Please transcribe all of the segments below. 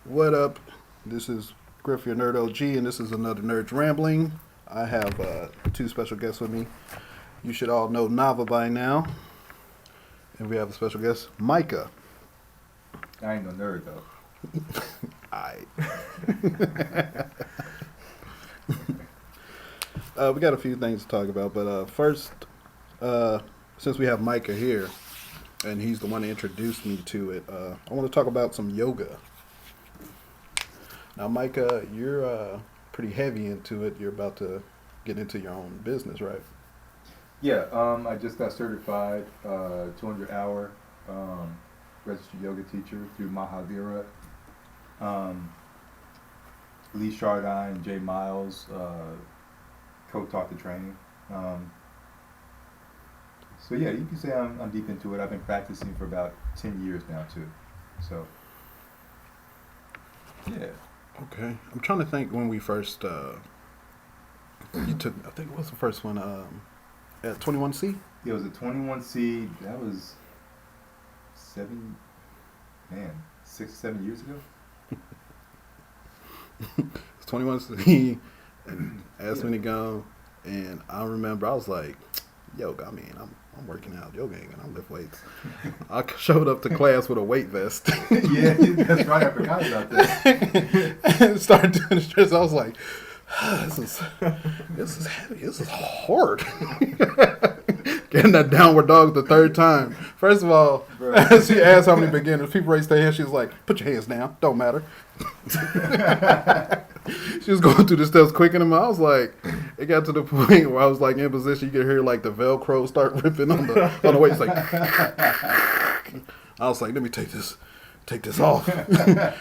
What up? This is Griff, your Nerd OG, and this is another Nerdz Rambling. I have two special guests with me. You should all know Nava by now. And we have a special guest, Micah. I ain't no nerd, though. Aight. We got a few things to talk about, but first, since we have Micah here, and he's the one that introduced me to it, I want to talk about some yoga. Now, Micah, you're pretty heavy into it. You're about to get into your own business, right? Yeah, I just got certified 200-hour registered yoga teacher through Mahavira. Lee Chardin and Jay Miles co-taught the training. So yeah, you can say I'm deep into it. I've been practicing for about 10 years now too. So yeah. Okay. I'm trying to think when we first, you took, I think it was the first one, at 21C? It was a 21C. That was 6, 7 years ago. It's 21C, and asked me to go, and I remember I was like, yoga, I mean, I'm working out, yoga ain't gonna lift weights. I showed up to class with a weight vest. Yeah, that's right, I forgot about that. And started doing the stretch. I was like, this is heavy, this is hard. Getting that downward dog the third time. First of all, she asked how many beginners. People raised their hands. She was like, put your hands down. Don't matter. She was going through the steps quicker than me. I was like, it got to the point where I was like in position. You could hear like the Velcro start ripping on the weight. It's like, I was like, let me take this off. I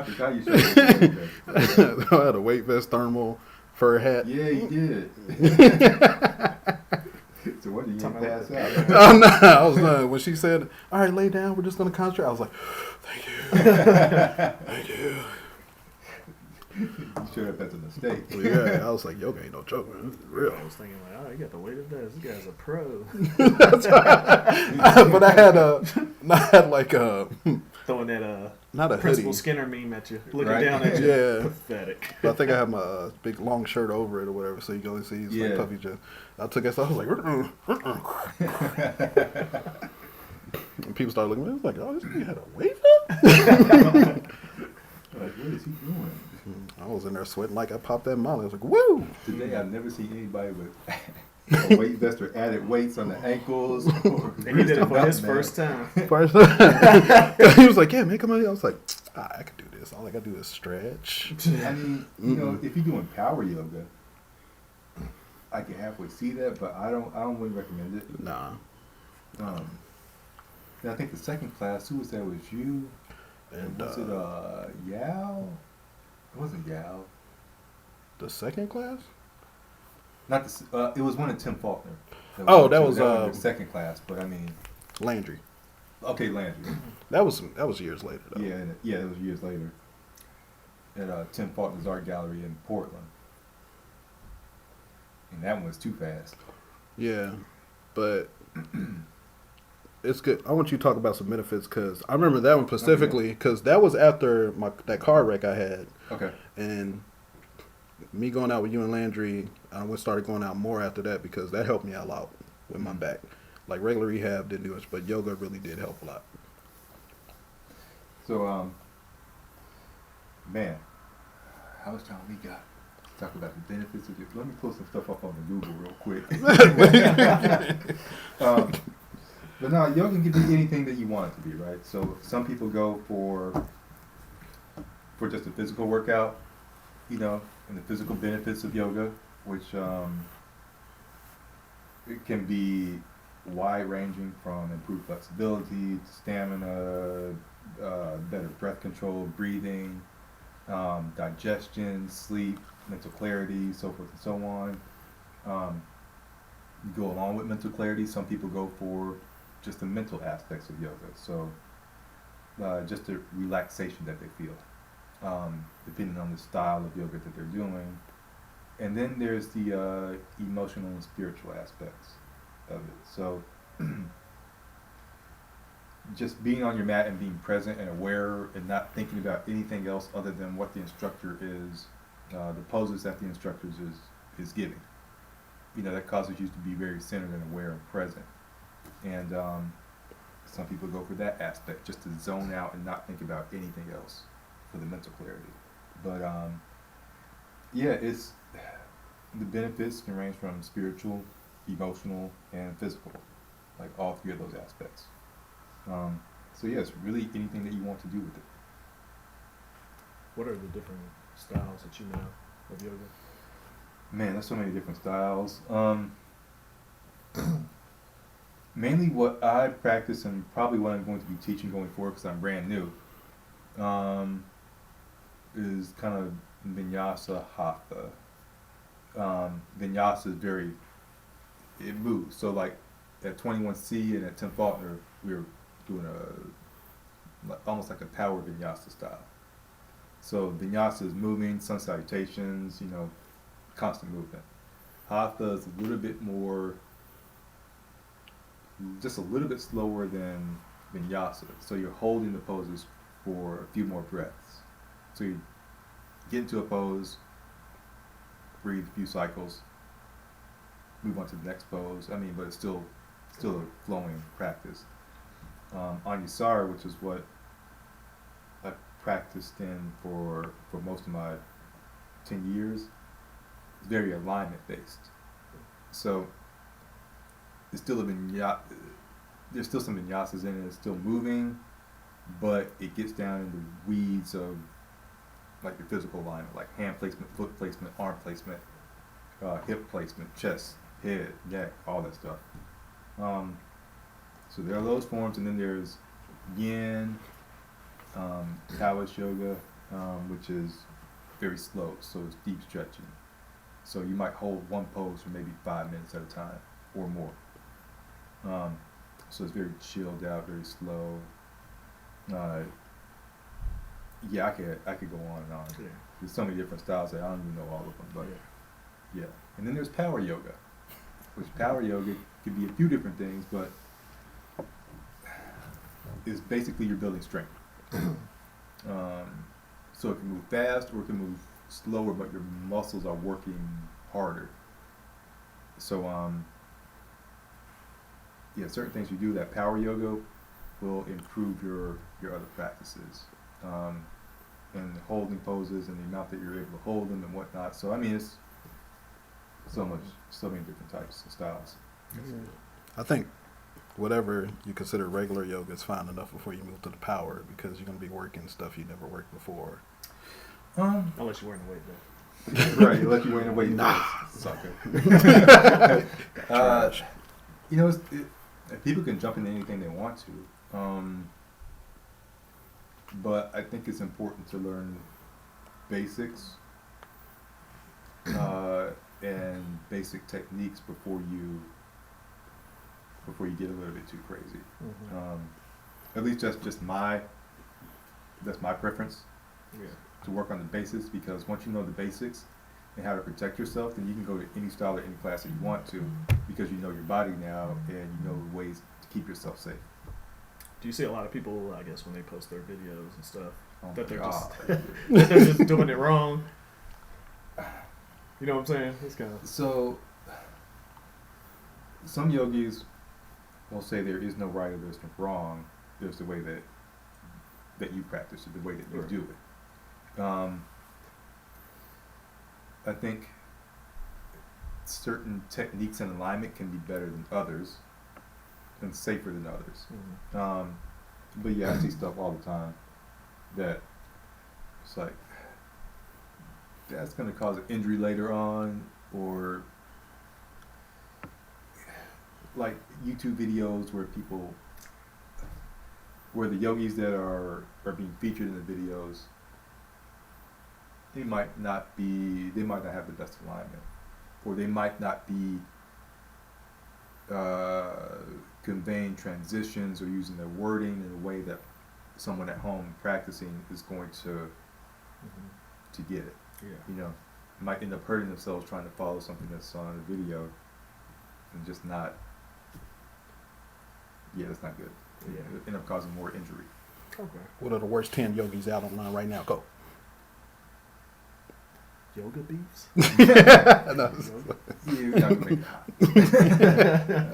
forgot you said that. I had a weight vest, thermal, fur hat. Yeah, you did. So what did you pass out? Oh, no, I was not. When she said, all right, lay down, we're just going to concentrate, I was like, thank you. Thank you. You showed up as a mistake. Well, yeah, I was like, yoga ain't no joke, man. This is real. I was thinking like, oh, you got the weight of this. This guy's a pro. But I had like a Throwing that not a Principal hoodie. Skinner meme at you, looking Right. down at you. Yeah. Pathetic. But I think I have my big long shirt over it or whatever, so you can only see it's like puffy chest. I took it, so I was like, and people started looking at me. I was like, oh, this nigga had a weight vest? Like, what is he doing? I was in there sweating like I popped that molly. I was like, woo! Today I've never seen anybody with a weight vest or added weights on the ankles. And he did it for his first time. First he was like, yeah, man, come on. I was like, I can do this. All I got to do is stretch. I mean, you know, if you're doing power yoga, I can halfway see that, but I don't really recommend it. Nah. And I think the second class, who was there? Was you? And was it Yao? It wasn't Yao. the second class? Not the. It was one of Tim Faulkner. That was the second class, but I mean, Landry. okay, Landry. That was years later, though. Yeah, it was years later. At Tim Faulkner's art gallery in Portland, and that one was too fast. Yeah, but it's good. I want you to talk about some benefits because I remember that one specifically because that was after that car wreck I had. Okay. And me going out with you and Landry, I started going out more after that because that helped me a lot with my back. Like regular rehab didn't do much, but yoga really did help a lot. So, man, how much time we got? Talk about the benefits of it. Let me pull some stuff up on the Google real quick. But no, yoga can be anything that you want it to be, right? So some people go for just a physical workout, you know, and the physical benefits of yoga, which it can be wide-ranging from improved flexibility to stamina, better breath control, breathing, digestion, sleep, mental clarity, so forth and so on. Go along with mental clarity, some people go for just the mental aspects of yoga. So just the relaxation that they feel, depending on the style of yoga that they're doing. And then there's the emotional and spiritual aspects of it. So just being on your mat and being present and aware and not thinking about anything else other than what the instructor is, the poses that the instructor is giving. You know, that causes you to be very centered and aware and present. And some people go for that aspect, just to zone out and not think about anything else for the mental clarity. But yeah, it's the benefits can range from spiritual, emotional, and physical, like all three of those aspects. So yeah, it's really anything that you want to do with it. What are the different styles that you know of yoga? Man, there's so many different styles. Mainly what I practice and probably what I'm going to be teaching going forward because I'm brand new is kind of vinyasa hatha. Vinyasa is it moves. So like at 21C and at Tim Faulkner, we were doing almost like a power vinyasa style. So vinyasa is moving, sun salutations, you know, constant movement. Hatha is a little bit more, just a little bit slower than vinyasa. So you're holding the poses for a few more breaths. So you get into a pose, breathe a few cycles, move on to the next pose. I mean, but it's still a flowing practice. Anusara, which is what I practiced in for most of my 10 years, is very alignment based. So it's still there's still some vinyasas in it. It's still moving, but it gets down in the weeds of like your physical alignment, like hand placement, foot placement, arm placement, hip placement, chest, head, neck, all that stuff. So there are those forms, and then there's yin, Taoist yoga, which is very slow, so it's deep stretching. So you might hold one pose for maybe 5 minutes at a time or more. So it's very chilled out, very slow. Yeah, I could go on and on. Yeah. There's so many different styles that I don't even know all of them, but yeah. And then there's power yoga, which power yoga could be a few different things, but is basically you're building strength. So it can move fast or it can move slower, but your muscles are working harder. So yeah, certain things you do that power yoga will improve your other practices. And holding poses and the amount that you're able to hold them and whatnot. So I mean, it's so many different types of styles. I think whatever you consider regular yoga is fine enough before you move to the power, because you're going to be working stuff you never worked before. Unless you're wearing a weight belt. Right, unless you're wearing a weight Nah. sucker. You know, people can jump into anything they want to. But I think it's important to learn basics and basic techniques before you get a little bit too crazy. At least that's my preference. Yeah. To work on the basics, because once you know the basics and how to protect yourself, then you can go to any style or any class that you want to, because you know your body now and you know ways to keep yourself safe. Do you see a lot of people, I guess, when they post their videos and stuff, Oh that my they're God. that they're just doing it wrong? You know what I'm saying? It's kind of... So, some yogis will say there is no right or there's no wrong. There's the way that you practice it, the way that you do it. I think certain techniques and alignment can be better than others and safer than others. But yeah, I see stuff all the time that it's like, that's going to cause an injury later on, or like YouTube videos where the yogis that are being featured in the videos, they might not have the best alignment, or they might not be conveying transitions or using their wording in a way that someone at home practicing is going to get it. Yeah. You know, might end up hurting themselves trying to follow something that's on a video and just not. Yeah, that's not good. It would end up causing more injury. Okay. What are the worst 10 yogis out online right now? Go. Yoga beefs? No. You're not gonna make it hot.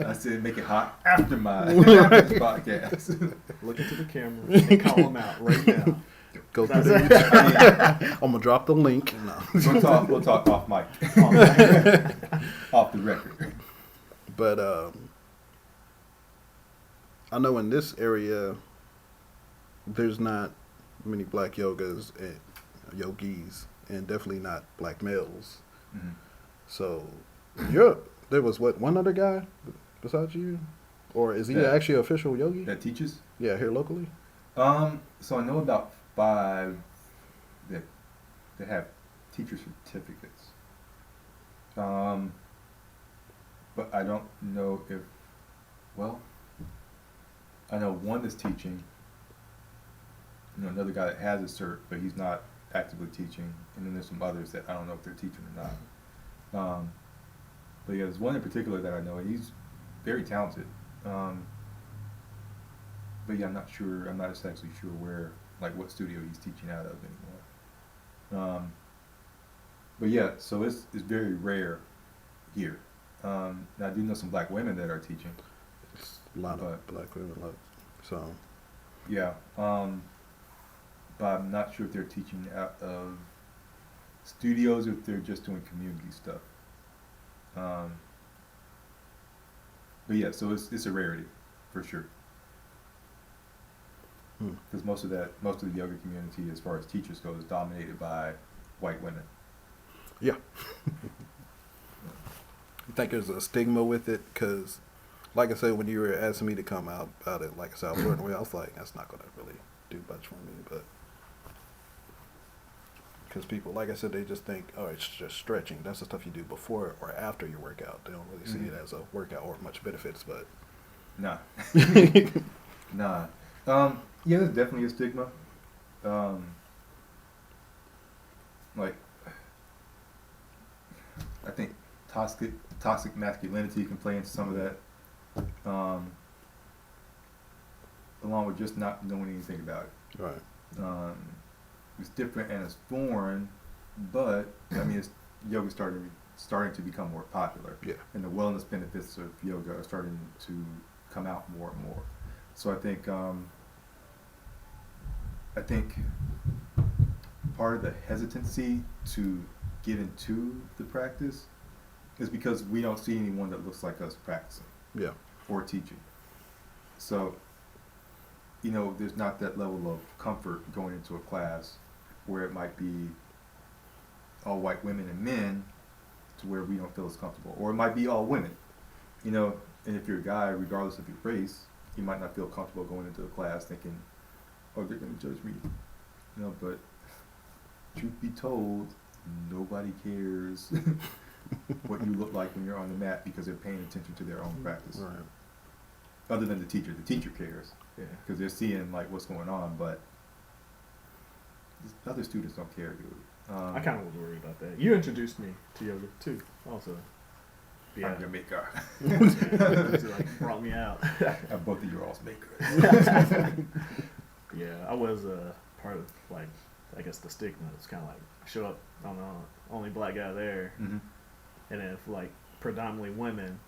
I said make it hot after this podcast. Look into the camera and call them out right now. Go through the I'm gonna drop the link. No. We'll talk off mic. Off the record. But I know in this area there's not many black yogis and yogis, and definitely not black males. Mm-hmm. So there was one other guy besides you, or is he actually an official yogi? That teaches? Yeah, here locally. So I know about 5 that have teacher certificates. But I don't know if, I know one that's teaching. Another guy that has a cert, but he's not actively teaching, and then there's some others that I don't know if they're teaching or not. But yeah, there's one in particular that I know, and he's very talented. But yeah, I'm not exactly sure where, what studio he's teaching out of anymore. But yeah, so it's very rare here. Now I do know some black women that are teaching. It's a lot of black women, so. Yeah, but I'm not sure if they're teaching out of studios or if they're just doing community stuff. But yeah, so it's a rarity for sure. Because most of the yoga community, as far as teachers go, is dominated by white women. Yeah. You think there's a stigma with it? Because, like I said, when you were asking me to come out about it, like I said, I was like, that's not going to really do much for me. But because people, like I said, they just think, oh, it's just stretching. That's the stuff you do before or after your workout. They don't really see it as a workout or much benefits. But nah. Nah. Yeah, there's definitely a stigma. I think toxic masculinity can play into some of that. Along with just not knowing anything about it. right. It's different and it's foreign, but yoga's starting to become more popular. Yeah. And the wellness benefits of yoga are starting to come out more and more. So I think part of the hesitancy to get into the practice is because we don't see anyone that looks like us practicing. Yeah. Or teaching. So, there's not that level of comfort going into a class where it might be all white women and men to where we don't feel as comfortable. Or it might be all women, and if you're a guy, regardless of your race, you might not feel comfortable going into a class thinking, oh, they're going to judge me. But truth be told, nobody cares what you look like when you're on the mat because they're paying attention to their own practice. Right. Other than the teacher. The teacher cares. Yeah. Because they're seeing what's going on, but other students don't care, dude. I kind of was worried about that. You introduced me to yoga too, also. Yeah. I'm your maker. Brought me out. Both of you are also makers. Yeah, I was part of I guess the stigma. It's kind of show up, I'm the only black guy there, Mm-hmm. and if predominantly women,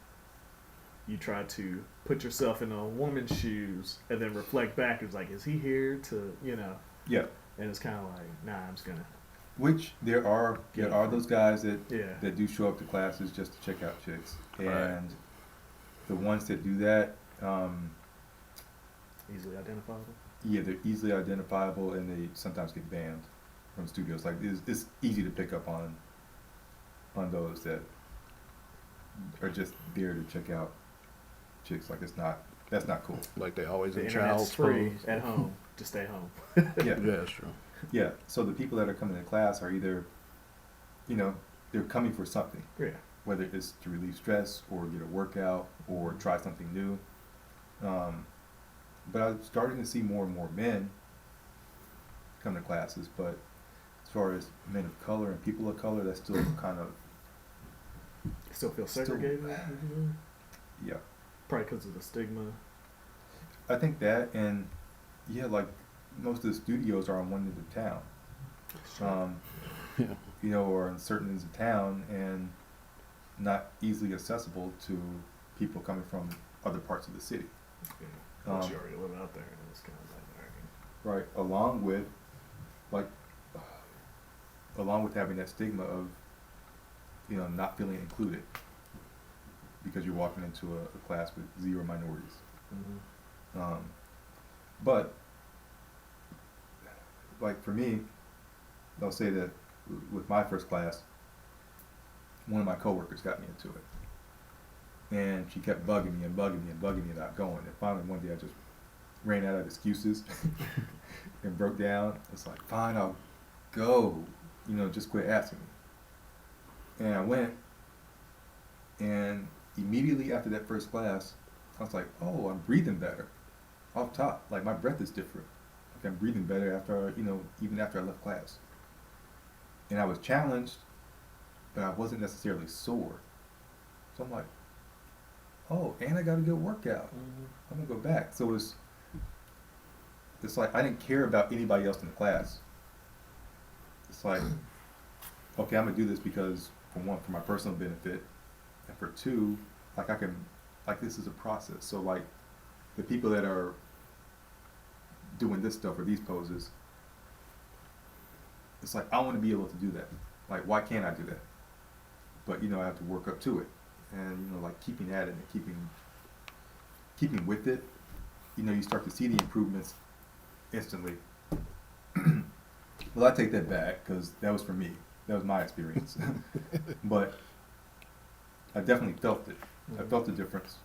you try to put yourself in a woman's shoes and then reflect back. It's is he here to Yeah. And it's kind of nah, I'm just gonna. Which there are those guys that do show up to classes just to check out chicks, and the ones that do that, easily identifiable. Yeah, they're easily identifiable, and they sometimes get banned from studios. It's easy to pick up on those that are just there to check out chicks. That's not cool. They always The in internet's child's free pose. at home. Just stay home. Yeah, that's true. Yeah. So the people that are coming to class are either, they're coming for something. Yeah. Whether it's to relieve stress or get a workout or try something new. But I'm starting to see more and more men come to classes. But as far as men of color and people of color, that's still kind of. Still feel segregated? Yeah. Probably because of the stigma. I think that, and yeah, like most of the studios are on one end of town. Yeah. You know, or in certain ends of town, and not easily accessible to people coming from other parts of the city. Yeah. Once you already live out there, and it's kind of like, Right. Along with, like, along with having that stigma of, you know, not feeling included because you're walking into a class with 0 minorities. mm-hmm. But, like, for me, I'll say that with my first class, one of my coworkers got me into it. And she kept bugging me about going. And finally, one day I just ran out of excuses and broke down. It's like, fine, I'll go. You know, just quit asking me. And I went, and immediately after that first class, I was like, oh, I'm breathing better. Off top, like my breath is different. Like I'm breathing better after, you know, even after I left class. And I was challenged, but I wasn't necessarily sore. So I'm like, oh, and I got a good workout. I'm gonna go back. So it's like I didn't care about anybody else in the class. It's like, okay, I'm gonna do this because for one, for my personal benefit, and for two, like I can, like this is a process. So like the people that are doing this stuff or these poses, it's like I want to be able to do that. Like why can't I do that? But you know I have to work up to it, and you know like keeping at it and keeping with it. You know you start to see the improvements instantly. Well, I take that back because that was for me. That was my experience. But I definitely felt it. I felt the difference.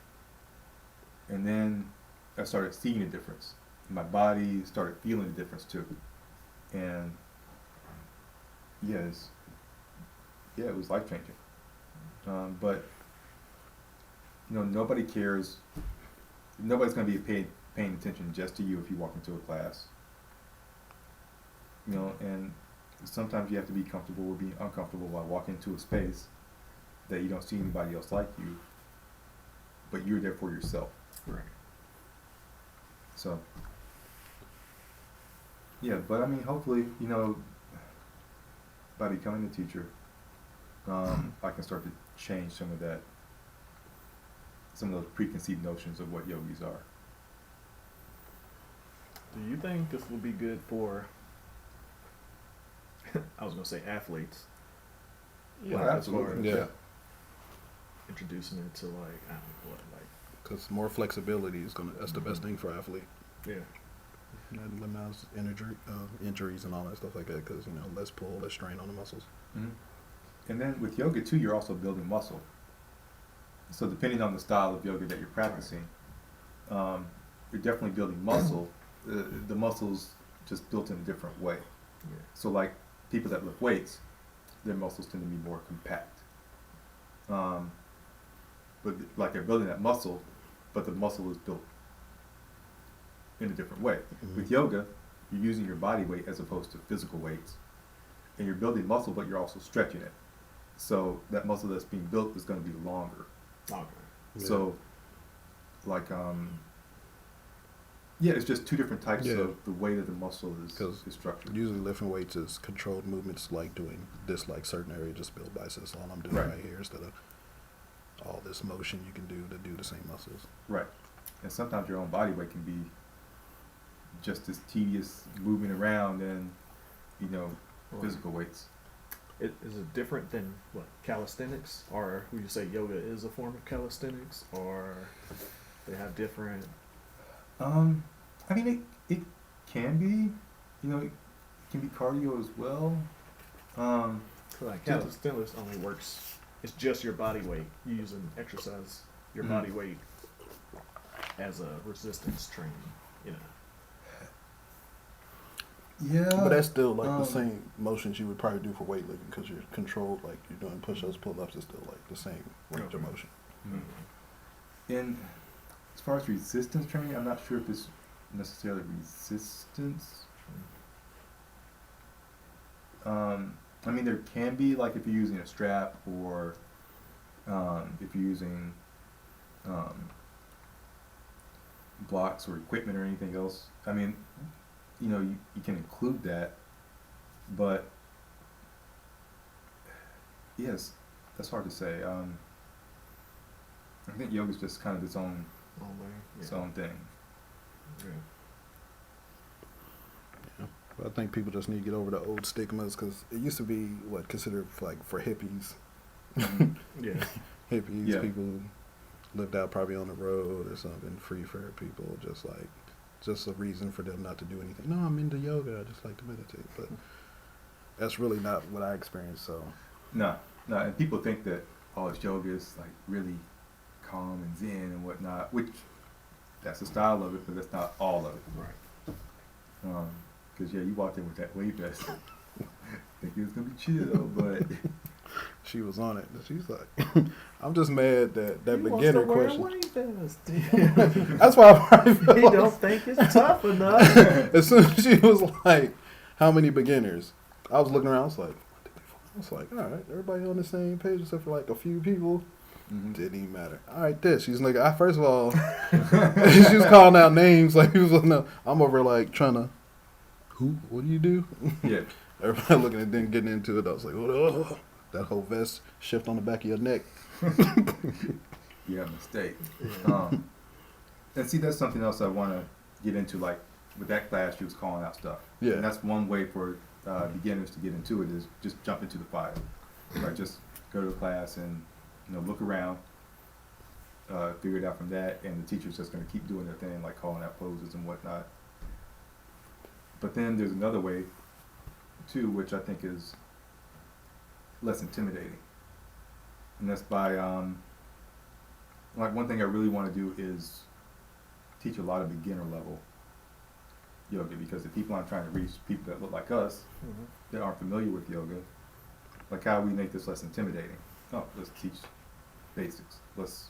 And then I started seeing a difference. My body started feeling the difference too. And yes, yeah, it was life changing. But you know, nobody cares. Nobody's going to be paying attention just to you if you walk into a class. You know, and sometimes you have to be comfortable with being uncomfortable while walking into a space that you don't see anybody else like you, but you're there for yourself. Right. So, yeah, but I mean, hopefully, you know, by becoming a teacher, I can start to change some of those preconceived notions of what yogis are. Do you think this will be good for, I was going to say athletes? Yeah, like, absolutely. Yeah. Introducing it to like, I don't know what, like. Because more flexibility is that's the best thing for an athlete. Yeah. And eliminates injuries and all that stuff like that. Because you know, less pull, less strain on the muscles. Mm-hmm. And then with yoga too, you're also building muscle. So depending on the style of yoga that you're practicing, you're definitely building muscle. The muscles just built in a different way. Yeah. So like people that lift weights, their muscles tend to be more compact. But like they're building that muscle, but the muscle is built in a different way. Mm-hmm. With yoga, you're using your body weight as opposed to physical weights. And you're building muscle, but you're also stretching it. So that muscle that's being built is going to be longer. Okay. Yeah. So, like, yeah, it's just two different types of the way that the muscle is structured. Usually lifting weights is controlled movements, like doing this, like certain area, just build biceps. All I'm doing right here instead of all this motion you can do to do the same muscles. Right. And sometimes your own body weight can be just as tedious moving around and, you know, physical weights. Is it different than what, calisthenics? Or would you say yoga is a form of calisthenics? Or they have different? I mean, it can be, you know, it can be cardio as well. Like calisthenics only works, it's just your body weight. You use an exercise, your body weight as a resistance training, you know. Yeah. But that's still like the same motions you would probably do for weightlifting because you're controlled, like you're doing push-ups, pull-ups, it's still like the same range of motion. Mm-hmm. And as far as resistance training, I'm not sure if it's necessarily resistance. I mean, there can be, like if you're using a strap or if you're using blocks or equipment or anything else. I mean, you know, you can include that, but yes, that's hard to say. I think yoga's just kind of its own thing. Yeah. Yeah. But I think people just need to get over the old stigmas because it used to be considered like for hippies. Yeah. Hippies, Yeah. people who lived out probably on the road or something, free for people, just a reason for them not to do anything. No, I'm into yoga. I just like to meditate, but that's really not what I experienced. So No, and people think that it's yoga is like really calm and zen and whatnot, which that's the style of it, but that's not all of it. Right. Because you walked in with that wave vest, think it was gonna be chill, but she was on it. She's like, I'm just mad that beginner question. That's why I probably feel He like, don't think it's tough enough. as soon as she was like, how many beginners? I was looking around. I was like, all right, everybody on the same page except for like a few people. Didn't even matter. All right, she's like, first of all, she was calling out names like he was. No, I'm over like trying to. Who? What do you do? yeah. Everybody looking at then getting into it. I was like, oh, that whole vest shift on the back of your neck. Yeah, mistake. And see, that's something else I want to get into. Like with that class, she was calling out stuff. Yeah. And that's one way for beginners to get into it is just jump into the fire. Right, just go to the class and look around, figure it out from that, and the teacher's just going to keep doing their thing, like calling out poses and whatnot. But then there's another way, too, which I think is less intimidating. And that's by, like one thing I really want to do is teach a lot of beginner level yoga, because the people I'm trying to reach, people that look like us, that aren't familiar with yoga, like how we make this less intimidating. Oh, let's teach basics. Let's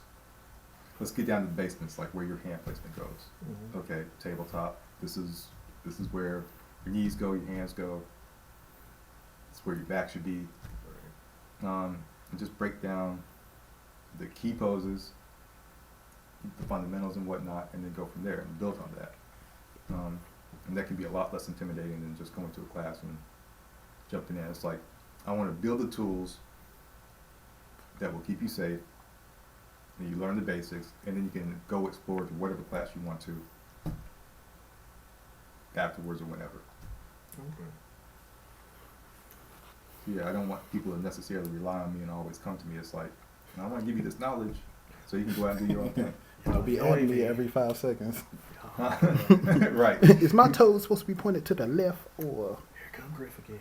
get down to the basements, like where your hand placement goes. Okay, tabletop. This is where your knees go, your hands go. It's where your back should be. And just break down the key poses, the fundamentals and whatnot, and then go from there and build on that. And that can be a lot less intimidating than just going to a class and jumping in. It's like, I want to build the tools that will keep you safe, and you learn the basics, and then you can go explore to whatever class you want to afterwards or whenever. Okay. Yeah, I don't want people to necessarily rely on me and always come to me. It's like, I want to give you this knowledge so you can go out and do your own thing. I'll be adding me every 5 seconds. Right. Is my toes supposed to be pointed to the left or? Here come Griff again.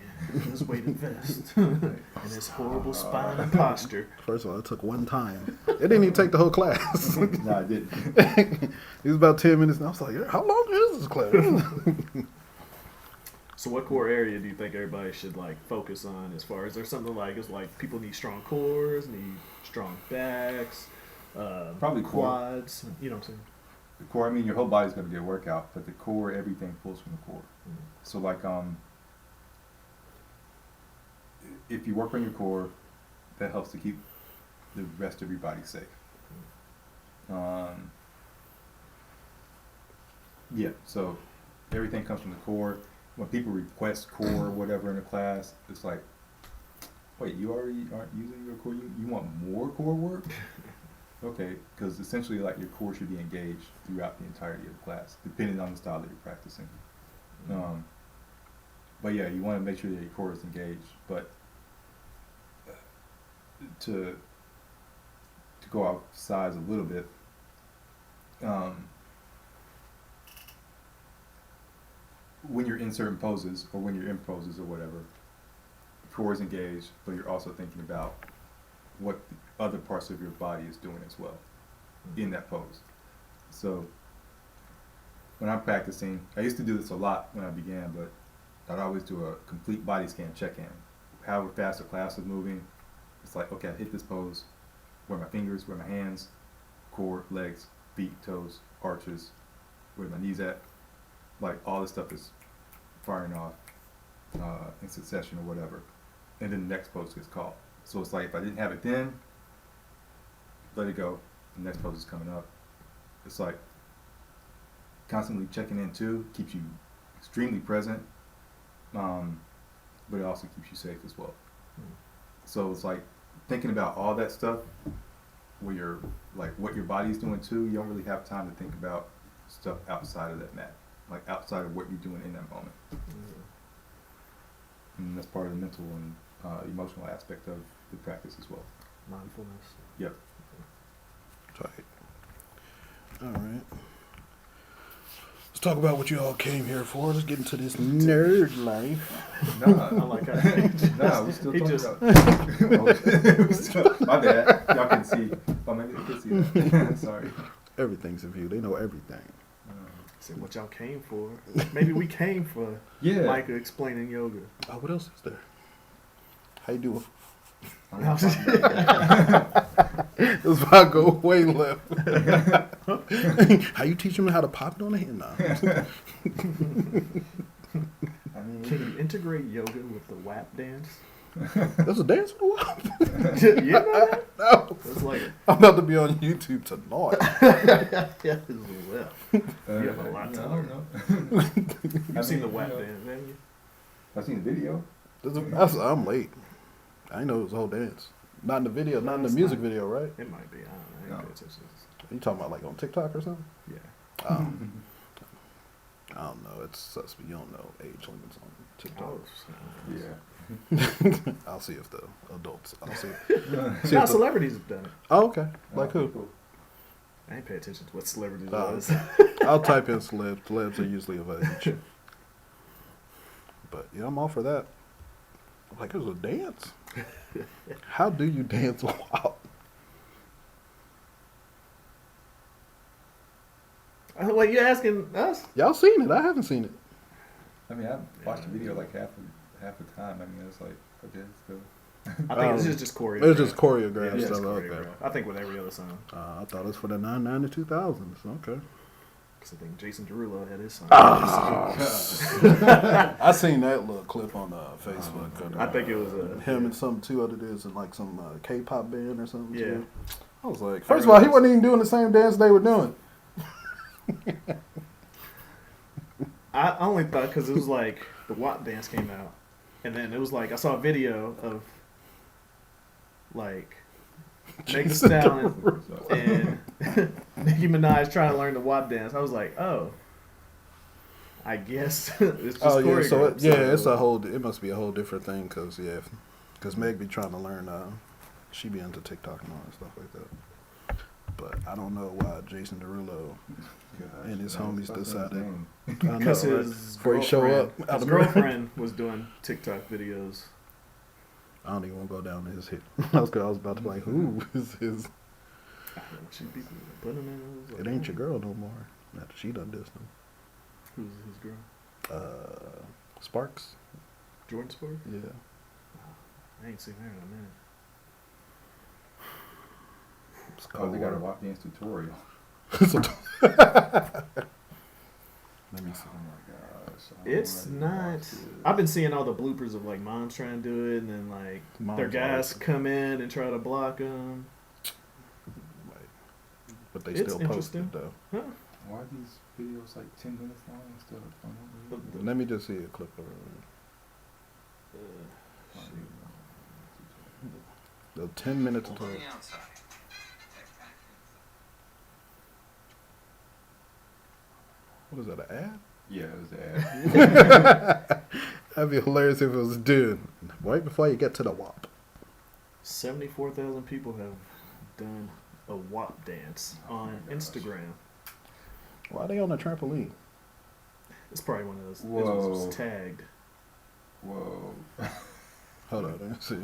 His weighted vest. And his horrible spine and posture. First of all, it took one time. It didn't even take the whole class. No, I didn't. It was about 10 minutes, and I was like, how long is this class? So what core area do you think everybody should like focus on as far as there's something like it's like people need strong cores, need strong backs, Probably core. quads, you know what I'm saying? The core, I mean, your whole body's going to get a workout, but the core, everything pulls from the core. So like, if you work on your core, that helps to keep the rest of your body safe. Yeah, so everything comes from the core. When people request core or whatever in a class, it's like, wait, you already aren't using your core? You want more core work? Okay, because essentially like your core should be engaged throughout the entirety of the class, depending on the style that you're practicing. But yeah, you want to make sure that your core is engaged. But to go outside a little bit, when you're in certain poses or when you're in poses or whatever, core is engaged, but you're also thinking about what the other parts of your body is doing as well in that pose. So when I'm practicing, I used to do this a lot when I began, but I'd always do a complete body scan check-in. However fast the class is moving, it's like, okay, I hit this pose, where my fingers, where my hands, core, legs, feet, toes, arches, where my knees at. Like all this stuff is firing off in succession or whatever. And then the next pose gets called. So it's like if I didn't have it then, let it go. The next pose is coming up. It's like constantly checking in too, keeps you extremely present, but it also keeps you safe as well. So it's like thinking about all that stuff, where you're like what your body's doing too. You don't really have time to think about stuff outside of that mat, like outside of what you're doing in that moment. And that's part of the mental and emotional aspect of the practice as well. Mindfulness. Yep. Tight. All right. Let's talk about what you all came here for. Let's get into this nerd life. Nah, I like how nah, we still talking just- about. My bad. Y'all can see. Oh, maybe they can see that. Sorry. Everything's in view. They know everything. Said what y'all came for. Maybe we came for Yeah. Micah explaining yoga. Oh, what else is there? How you doing? This might go way left. How you teach them how to pop it on the head now? I mean, Can you integrate yoga with the WAP dance? There's a dance for the WAP. You know that? No. It's like I'm about to be on YouTube tonight. yeah, it's well. You have a lot to I learn. don't know. You've seen the WAP dance, haven't you? I've seen the video. I'm late. I didn't know it was a whole dance. Not in the video, not in the music video, right? It might be. I don't know. I ain't pay attention. You talking about like on TikTok or something? Yeah. I don't know. It's sus, but you don't know age limits on TikTok. Yeah. I'll see if the adults. I'll see. Not celebrities have done it. Oh, okay. Like who? Cool. I ain't pay attention to what celebrities Oh, was. I'll type in celebs. Celebs are usually of age. But yeah, I'm all for that. I'm like, there's a dance? How do you dance WAP? Like, you asking us? Y'all seen it? I haven't seen it. I mean, I watched the video like half the time. I mean, it's like, okay, let's go. I think this is just choreographed. It's just choreographed Yeah, it's stuff. just Okay. choreographed. I think with every other song. I thought it was for the 99 to 2000s. Okay. Because I think Jason Derulo had his song. I seen that little clip on Facebook. I think it was him and some two other dudes in like some K-pop band or something. Yeah. Too. I was like, first of all, he wasn't even doing the same dance they were doing. I only thought because it was like the WAP dance came out, and then it was like I saw a video of like Megan Thee Stallion and Nicki Minaj trying to learn the WAP dance. I was like, oh, I guess it's just choreographed. It's a whole. It must be a whole different thing because Meg be trying to learn. She be into TikTok and all that stuff like that. But I don't know why Jason Derulo and his homies decided. Because his girlfriend was doing TikTok videos. I don't even want to go down to his hit. I was about to be like, who is his? She be putting him in. Like, It ain't your girl no more. After she done this. Who's his girl? Sparks. Jordan Sparks? Yeah. I ain't seen her in a minute. It's Oh, they got a WAP dance tutorial. Let me see. Oh my gosh. It's not. I've been seeing all the bloopers of like moms trying to do it, and then like their guys come in and try to block them. But they It's still post interesting. it though. Huh? Why are these videos like 10 minutes long and stuff? Let me just see a clip of the 10 minutes of time. What is that, an ad? Yeah, it was the ad. That'd be hilarious if it was a dude. Right before you get to the WAP. 74,000 people have done a WAP dance on Instagram. Why are they on a trampoline? It's probably one of those. Whoa. It was tagged. Whoa. Hold on, let's see.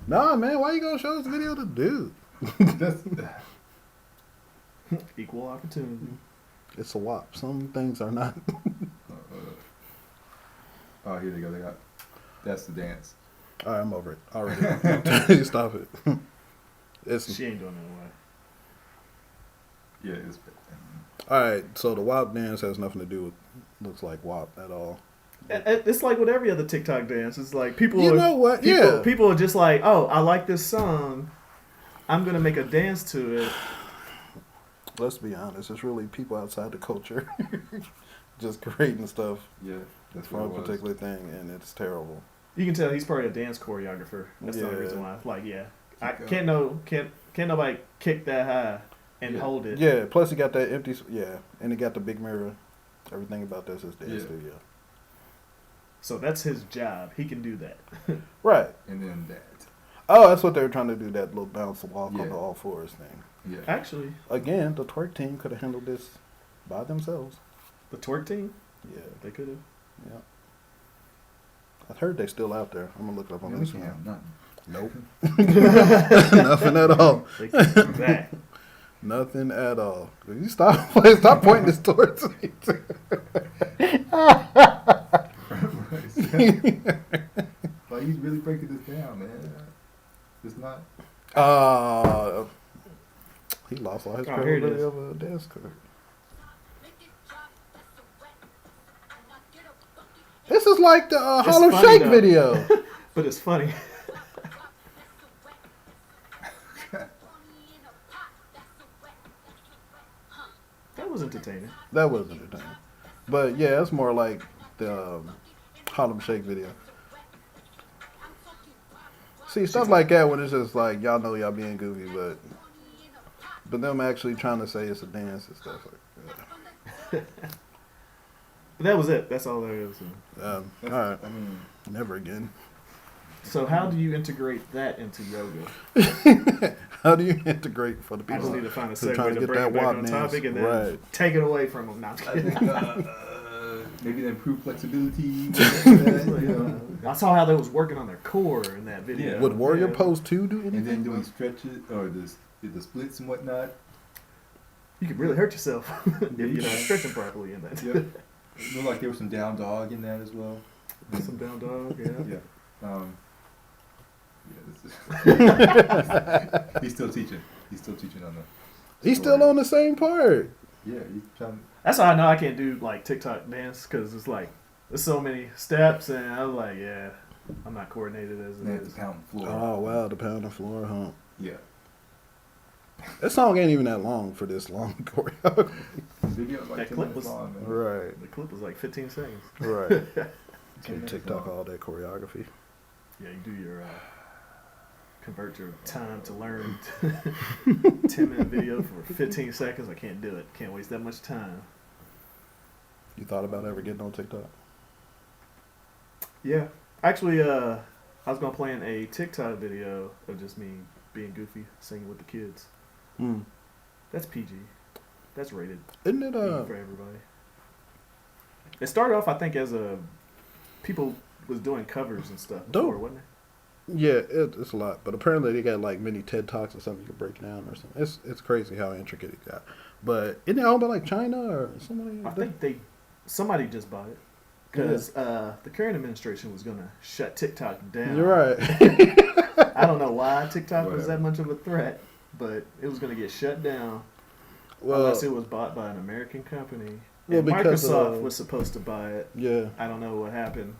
Nah, man, why you gonna show this video to dude? That's, Equal opportunity. It's a WAP. Some things are not. oh, here they go. They got. That's the dance. All right, I'm over it. Already. Stop it. It's She ain't doing that way. Yeah, it's. all right. So the WAP dance has nothing to do with looks like WAP at all. It's like with every other TikTok dance. It's like people. You know what? Yeah. People are just like, oh, I like this song. I'm gonna make a dance to it. Let's be honest. It's really people outside the culture just creating stuff That's for a particular thing, and it's terrible. You can tell he's probably a dance choreographer. That's the only reason why. Like, can't nobody kick that high and hold it. Yeah. Plus, he got that empty. Yeah, and he got the big mirror. Everything about this is dance studio. So that's his job. He can do that. Right. And then that. Oh, that's what they were trying to do. That little bounce walk on the all fours thing. Yeah. Actually, again, the twerk team could have handled this by themselves. The twerk team? Yeah, they could have. Yeah. I've heard they're still out there. I'm gonna look it up on Instagram. Nope. Nothing at all. Nothing at all. You stop pointing this towards me. Like, he's really breaking this down, man. It's not. He lost all his credibility of a dance career. This is like the Harlem Shake video. But it's funny. That was entertaining. That was entertaining. But yeah, it's more like the Harlem Shake video. See, stuff like that when it's just like, y'all know y'all being goofy, but them actually trying to say it's a dance and stuff like that. But that was it. That's all there is. All right. I mean, never again. So how do you integrate that into yoga? How do you integrate for the people? I just need to find a segue trying to get bring that it back on dance topic and then right. take it away from them. No, I'm kidding. Maybe the improved flexibility. I saw how they was working on their core in that video. Would Warrior Pose 2 do anything? And then doing stretches or the splits and whatnot. You could really hurt yourself if you're not stretching properly in that. Yep. It looked like there was some down dog in that as well. Some down dog, yeah. He's still teaching. He's still teaching on the. He's still on the same part. Yeah, he's trying. That's how I know I can't do like TikTok dance because it's like there's so many steps and I'm like, I'm not coordinated as it is. The pound floor. Oh wow, the pound and floor hump. Yeah. That song ain't even that long for this long choreography. The video was like That 10 clip minutes was long, man. Right. The clip was like 15 seconds. Right. So TikTok all that choreography. Yeah, you do your convert your time to learn 10-minute video for 15 seconds. I can't do it. Can't waste that much time. You thought about ever getting on TikTok? Yeah. Actually, I was going to plan a TikTok video of just me being goofy, singing with the kids. That's PG. That's rated. Isn't it for everybody. It started off, I think, as people was doing covers and stuff before, wasn't it? Yeah, it's a lot. But apparently they got like mini TED Talks or something you can break down or something. It's crazy how intricate it got. But isn't it owned by like China or somebody? I think somebody just bought it. Because the current administration was going to shut TikTok down. You're right. I don't know why TikTok was that much of a threat, but it was going to get shut down unless it was bought by an American company. And Microsoft was supposed to buy it. Yeah. I don't know what happened.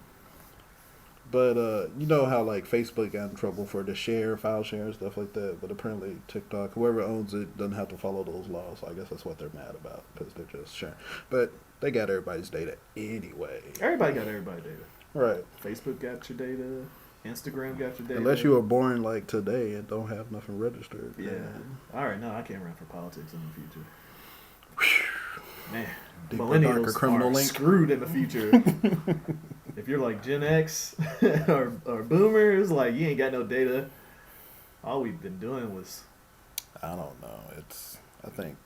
But you know how like Facebook got in trouble for the file share and stuff like that. But apparently TikTok, whoever owns it, doesn't have to follow those laws. So I guess that's what they're mad about because they're just sharing. But they got everybody's data anyway. Everybody got everybody's data. Right. Facebook got your data. Instagram got your data. Unless you were born like today and don't have nothing registered. Yeah. All right. No, I can't run for politics in the future. Man, millennials are screwed in the future. If you're like Gen X or boomers, like you ain't got no data. All we've been doing was. I don't know. I think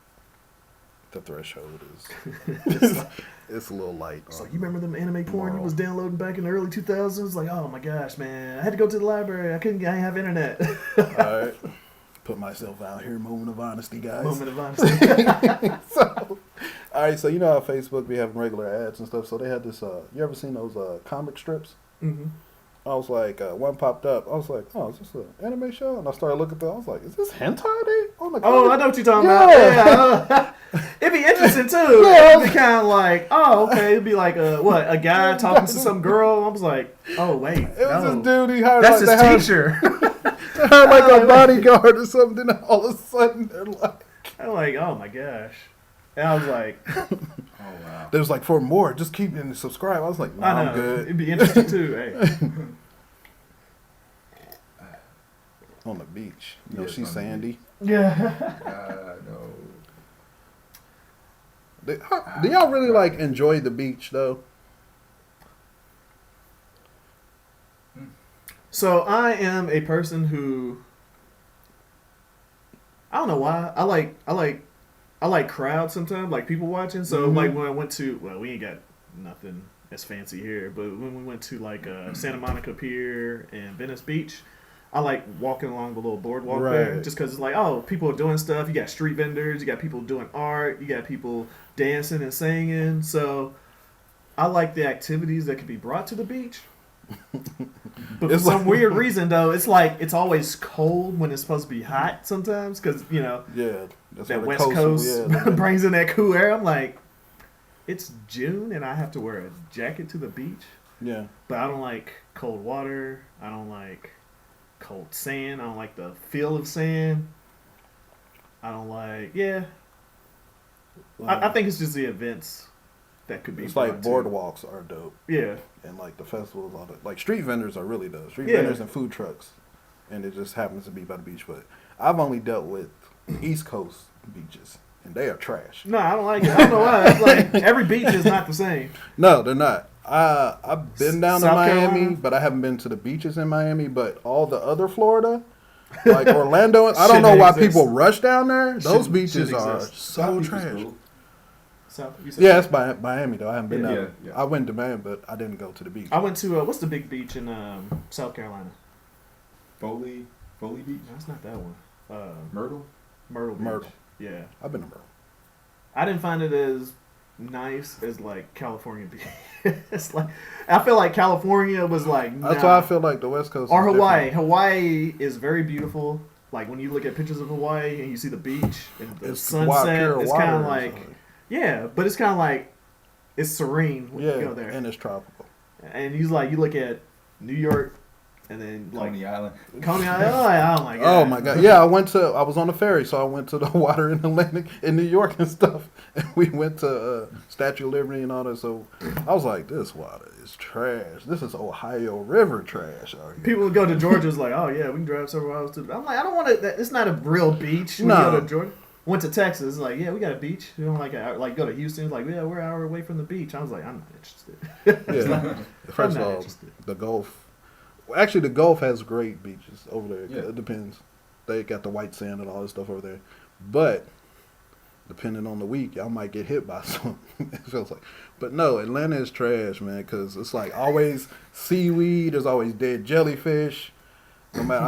the threshold is it's a little light. It's like, you remember them anime porn you was downloading back in the early 2000s? Like, oh my gosh, man, I had to go to the library. I didn't have internet. All right. Put myself out here. Moment of honesty, guys. Moment of honesty. All right, so you know how Facebook be having regular ads and stuff. So they had this. You ever seen those comic strips? Mm-hmm. I was like, one popped up. I was like, oh, is this an anime show? And I started looking through. I was like, is this hentai day on the cover? Oh, I know what you're talking about. Yeah. It'd be interesting too. Yeah. It'd be kind of like, oh, okay. It'd be like a guy talking to some girl. I was like, oh wait, it was this dude. He hired that's his teacher. They hired like a bodyguard or something. And all of a sudden they're like, I'm like, oh my gosh. And I was like, Oh wow. They was like, for more, just keep and subscribe. I was like, nah, I know. I'm good. It'd be interesting too. Hey. On the beach. You know, Yes, she's on the sandy. Yeah. No. Do y'all really like enjoy the beach though? So I am a person who, I don't know why, I like crowds sometimes, like people watching. So like when I went to, well, we ain't got nothing as fancy here, but when we went to like Santa Monica Pier and Venice Beach, I like walking along the little boardwalk there, just because it's like, oh, people are doing stuff. You got street vendors, you got people doing art, you got people dancing and singing. So I like the activities that can be brought to the beach. But for some weird reason, though, it's like it's always cold when it's supposed to be hot sometimes, because you know, that West Coast brings in that cool air. I'm like, it's June and I have to wear a jacket to the beach. Yeah, but I don't like cold water. I don't like cold sand. I don't like the feel of sand. I don't like I think it's just the events that could be. It's like boardwalks are dope. Yeah. And like the festivals, all that. Like street vendors are really dope. Street vendors and food trucks, and it just happens to be by the beach. But I've only dealt with East Coast beaches, and they are trash. No, I don't like it. I don't know why. It's like every beach is not the same. No, they're not. I've been down to Miami, Carolina? but I haven't been to the beaches in Miami. But all the other Florida, like Orlando, I don't know why people rush down there. Those beaches are so trash. Yeah, it's by Miami though. I haven't been down. Yeah. I went to Miami, but I didn't go to the beach. I went to what's the big beach in South Carolina? Foley Beach. No, it's not that one. Myrtle Beach. Myrtle. Yeah, I've been to Myrtle. I didn't find it as nice as like California Beach. It's like I feel like California was like. That's why I feel like the West Coast. Or Hawaii. Different. Hawaii is very beautiful. Like when you look at pictures of Hawaii and you see the beach and the sunset, it's kind of like. Yeah, but it's kind of like it's serene when you go there, and it's tropical. And you look at New York, and then like Coney Island. Oh my god! Oh my god! Yeah, I was on the ferry, so I went to the water in Atlantic in New York and stuff, and we went to Statue of Liberty and all that. So I was like, this water is trash. This is Ohio River trash. People would go to Georgia, it's like, oh yeah, we can drive several hours to. I'm like, I don't want to. It's not a real beach. When you go to Georgia. Went to Texas, it's like, yeah, we got a beach. You don't like go to Houston, it's like, yeah, we're an hour away from the beach. I was like, I'm not interested. First of all, the Gulf. Well, actually, the Gulf has great beaches over there. Yeah. It depends. They got the white sand and all this stuff over there. But depending on the week, y'all might get hit by some. It feels like. But no, Atlanta is trash, man, because it's like always seaweed. There's always dead jellyfish. No matter,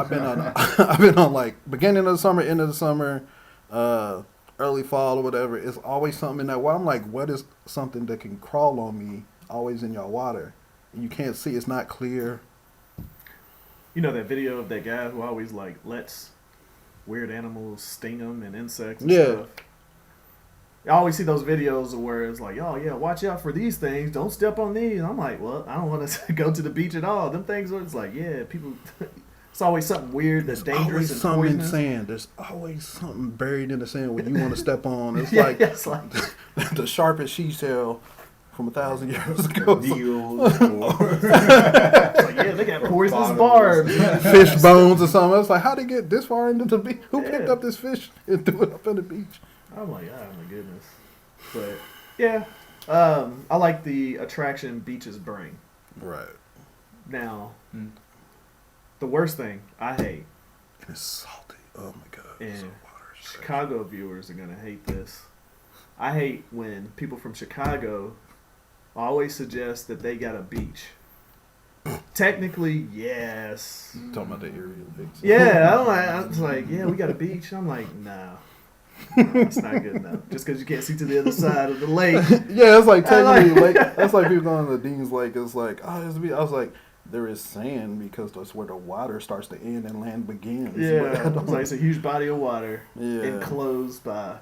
I've been on like beginning of the summer, end of the summer. Early fall or whatever, it's always something in that water. I'm like, what is something that can crawl on me always in your water? And you can't see, it's not clear. You know that video of that guy who always like lets weird animals sting him and insects and stuff? I always see those videos where it's like, oh yeah, watch out for these things, don't step on these. And I'm like, well, I don't want to go to the beach at all. Them things are, it's like, yeah, people... It's always something weird that's dangerous and something poisonous. In sand. There's always something buried in the sand when you want to step on. It's like the sharpest seashell from 1,000 years ago. It's like, yeah, they got poisonous barbs. Fish bones or something. It's like, how'd they get this far into the beach? Who picked up this fish and threw it up in the beach? I'm like, oh my goodness. But yeah, I like the attraction beaches bring. Right. Now... The worst thing I hate. It's salty. Oh my god. And Chicago viewers are gonna hate this. I hate when people from Chicago always suggest that they got a beach. Technically, yes. Talking about the area lakes. Yeah, I'm like, yeah, we got a beach. I'm like, no, it's not good enough. Just because you can't see to the other side of the lake. Yeah, it's like technically lake. That's like people going to the Dean's Lake. It's like, oh, there's a beach. I was like. There is sand because that's where the water starts to end and land begins. Yeah, it's a huge body of water enclosed by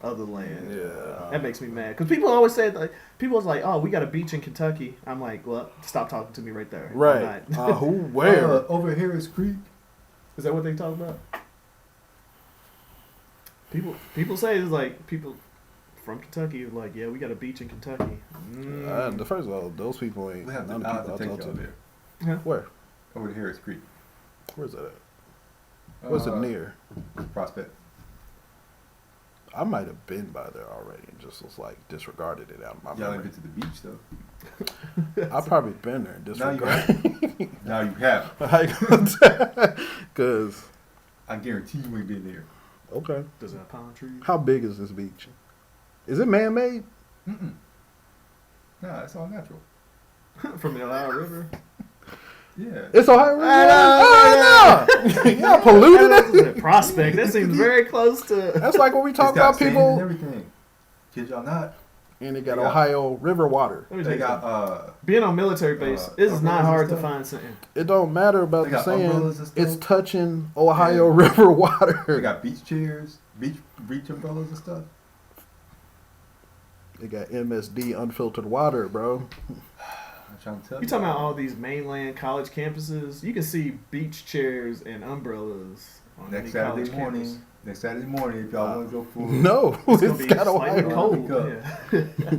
other land. Yeah, that makes me mad because people always say like people's like, oh, we got a beach in Kentucky. I'm like, well, stop talking to me right there. Right? Who? Where? Over here is Creek. Is that what they talk about? People say it's like people from Kentucky are like, yeah, we got a beach in Kentucky. First of all, those people ain't. We have None to, of the people I take talk y'all to. there. Where? Over to Harris Creek. Where's that at? What's it near? Prospect. I might have been by there already and just was like disregarded it out of my Y'all memory. ain't been to the beach though. I've probably been there and disregarded. Now you have. Because I guarantee you ain't been there. okay, Does it have palm trees? how big is this beach? Is it man-made? Nah, it's all natural. From the Ohio River? Yeah. It's Ohio River. No. Y'all polluted it. Prospect. That seems very close to. That's like when we talk It's got about sand people. and everything. Kid y'all not. And they got They got- Ohio River water. Let me They tell you got being on military base, it is not umbrellas hard and to stuff. find something. It don't matter about They the got umbrellas sand. and It's stuff. touching Ohio Yeah. River they water. got beach chairs, beach umbrellas and stuff. They got MSD unfiltered water, bro. I'm trying to tell you. You talking about all these mainland college campuses? You can see beach chairs and umbrellas on Next any college Saturday morning. campus. Next Saturday morning, if y'all want to go for No, It's gonna it's be got slightly Ohio. cold. Wake Yeah.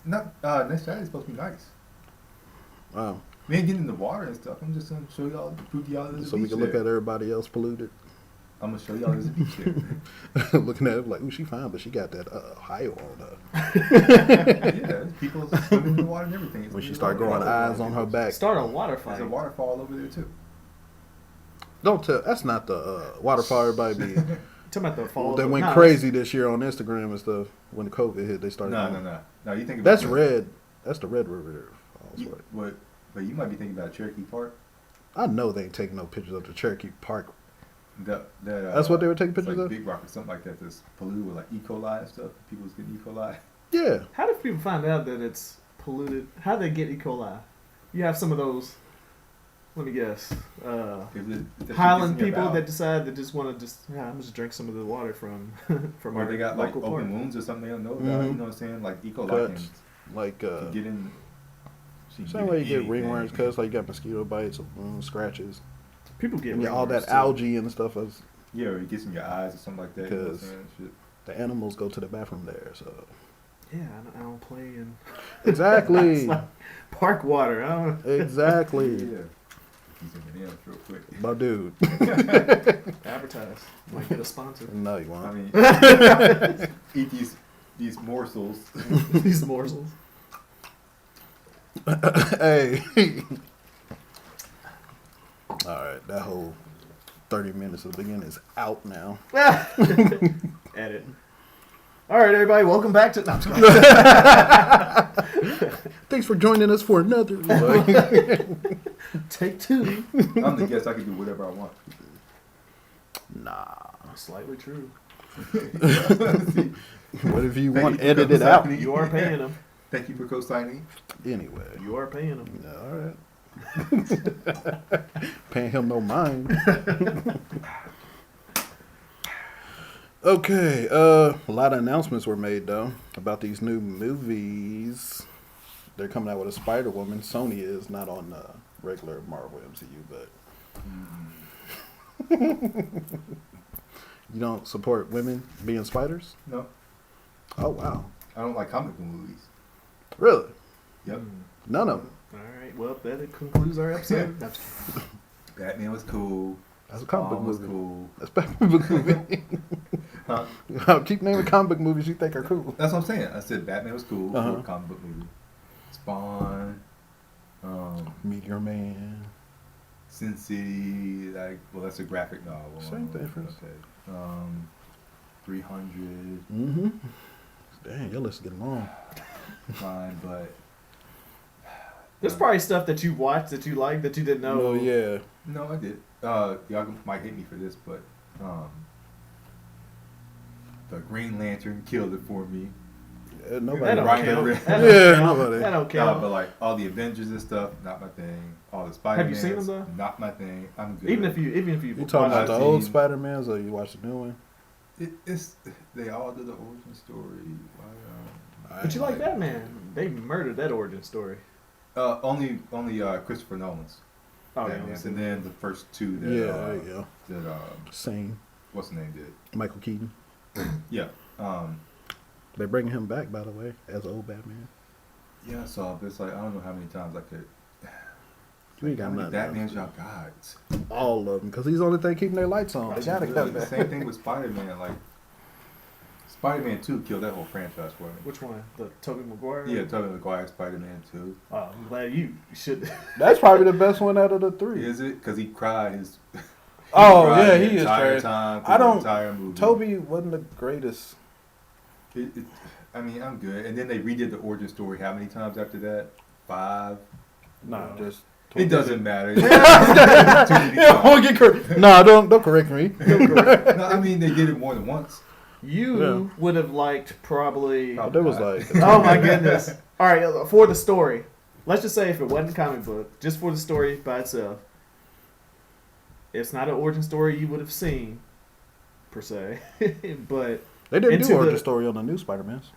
Not next Saturday's supposed to be nice. Wow. We ain't getting in the water and stuff. I'm just gonna show y'all, prove to y'all there's a So we beach can look there. at everybody else polluted. I'm gonna show y'all there's a beach there. Looking at it like, ooh, she fine, but she got that Ohio on her. Yeah, there's people swimming in the water and everything. It's When she gonna be start a growing water. eyes on her back. Start a water fight. There's a waterfall over there too. Don't tell. That's not the waterfall everybody be. Talking about the fall. That went No, crazy this year on Instagram and stuff. When the COVID hit, they started. No. You think about That's the- red. That's the Red River Falls. You, Right? but you might be thinking about Cherokee Park. I know they ain't taking no pictures of the Cherokee Park. That's what they were taking it's pictures like of? Big Rock or something like that. That's polluted with like E. coli and stuff. People was getting E. coli. Yeah. How do people find out that it's polluted? How do they get E. coli? You have some of those. Let me guess. If the Highland shit gets in your people mouth, that decide that just want to I'm just drink some of the water from or our they got like local open park. wounds or something they don't know about. Mhm. You know what I'm saying? Like E. coli Cuts. can Like get in. she can same get way in you get anything. ringworms, cause like you got mosquito bites, scratches, People get yeah, all that ringworms, too. algae and stuff. Yeah, or it gets in your eyes or something like that. You know what I'm Because- saying? Shit. The animals go to the bathroom there, so Yeah, I don't play in exactly, It's like park water. I don't exactly, Yeah. He's in the real quick. my dude. advertise. Might get a sponsor. No, you I won't. mean, eat these morsels. These morsels. Hey. All right, that whole 30 minutes of the beginning is out now. Edit. All right, everybody, welcome back to. No, I'm just kidding. Thanks for joining us for another. Take two. I'm the guest. I can do whatever I want. Nah. Slightly true. What if you Thank want you for edited out? co-signing. You are paying them. Thank you for co-signing. Anyway. You are paying them. All right. Paying him no mind. Okay, a lot of announcements were made though about these new movies. They're coming out with a Spider-Woman. Sony is not on regular Marvel MCU, but you don't support women being spiders? No, Oh wow, I don't like comic book movies. really? Yep. None of them. All right. Well, that concludes our episode. That's Batman was cool. That's a comic book Spawn was movie. cool. That's a comic book movie. Huh? Keep naming comic book movies you think are cool. That's what I'm saying. I said Batman was cool. Uh-huh. Cool comic book movie. Spawn. Meteor Man. Sin City. Like, well, that's a graphic novel. Same difference. Okay. 300. Mm-hmm. Dang, your list is getting long. Fine, but There's probably stuff that you watched that you like that you didn't know. Oh yeah. no, I did. Y'all might hate me for this, but the Green Lantern killed it for me. Yeah, That nobody. don't Ryan count. Reynolds. That Yeah, don't count. nobody. That don't count. But like all the Avengers and stuff, not my thing. All the Spider-Mans, seen them, though? not my thing. I'm good. Even if you You talking about I've the old seen- Spider-Mans or you watched the new one? it's they all do the origin story. But you like Batman? They murdered that origin story. Only Christopher Nolan's. Oh Batman, and then the first two that Yeah, there you go. that Same. what's the name did? Michael Keaton. Yeah. They're bringing him back, by the way, as old Batman. Yeah, I saw this. Like, I don't know how many times I could. You ain't got how many nothing Batmans y'all got? All of them, because he's the only thing keeping their lights on. They gotta come The back. same thing with Spider-Man. Like, Spider-Man 2 killed that whole franchise for me. Which one? The Tobey Maguire? Yeah, Tobey Maguire, Spider-Man 2. Oh, I'm glad you should. That's probably the best one out of the three. Is it? Because he cried his. Oh cried yeah, the he is entire trash. time I don't. The entire movie. Toby wasn't the greatest. I mean, I'm good. And then they redid the origin story how many times after that? 5? Nah, just. It doesn't matter. No, don't correct me. No, I mean, they did it more than once. You would have liked probably. There was like. Oh my goodness! All right, for the story, let's just say if it wasn't a comic book, just for the story by itself, it's not an origin story you would have seen, per se. But They didn't into do origin the- story on the new Spider-Mans.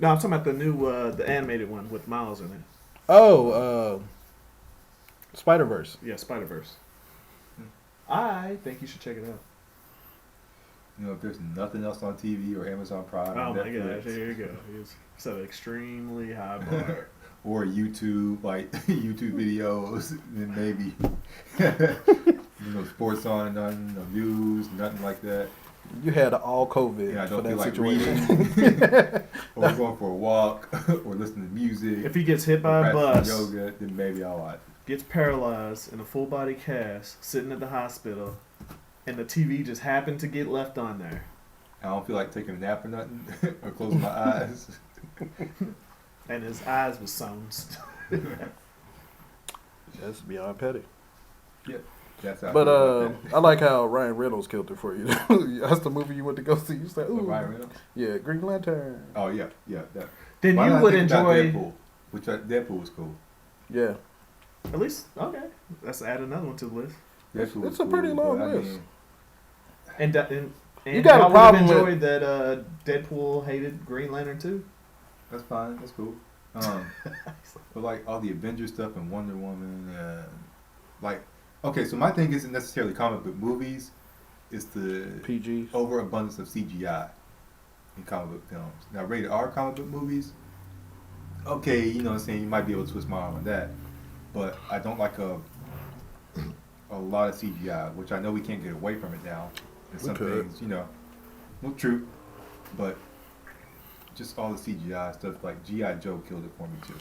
no, I'm talking about the new, the animated one with Miles in it. Oh, Spider-Verse. Yeah, Spider-Verse. I think you should check it out. You know, if there's nothing else on TV or Amazon Prime, Oh my Netflix, gosh, there you go. It's set an extremely high bar. or YouTube, like YouTube videos, then maybe sports on, nothing, no news, nothing like that. You had all COVID Yeah, I for don't feel that like situation. reading, or going for a walk, or listening to music. If he gets hit by a bus, yoga, then maybe I'll watch it. gets paralyzed in a full body cast, sitting at the hospital, and the TV just happened to get left on there. I don't feel like taking a nap or nothing, or closing my eyes. And his eyes was sewn. That's beyond petty. Yeah, that's how. But I feel about that. I like how Ryan Reynolds killed it for you. That's the movie you went to go see. You said, "Ooh, Ryan Reynolds? yeah, Green Lantern." Oh yeah, that. Then Why you not would think about enjoy. Deadpool, which Deadpool was cool. Yeah, At least, okay. Let's add another one to the list. Deadpool was It's a pretty cool, long but, list. And You got a y'all problem would have with- enjoyed that Deadpool hated Green Lantern too? That's fine. That's cool. But like all the Avengers stuff and Wonder Woman, like, okay, so my thing isn't necessarily comic book movies. It's the PG. overabundance of CGI in comic book films. Now, rated R comic book movies, okay, you know what I'm saying, you might be able to twist my arm on that. But I don't like a lot of CGI, which I know we can't get away from it now. And some could. things, well, true, but just all the CGI stuff, like G.I. Joe killed it for me too.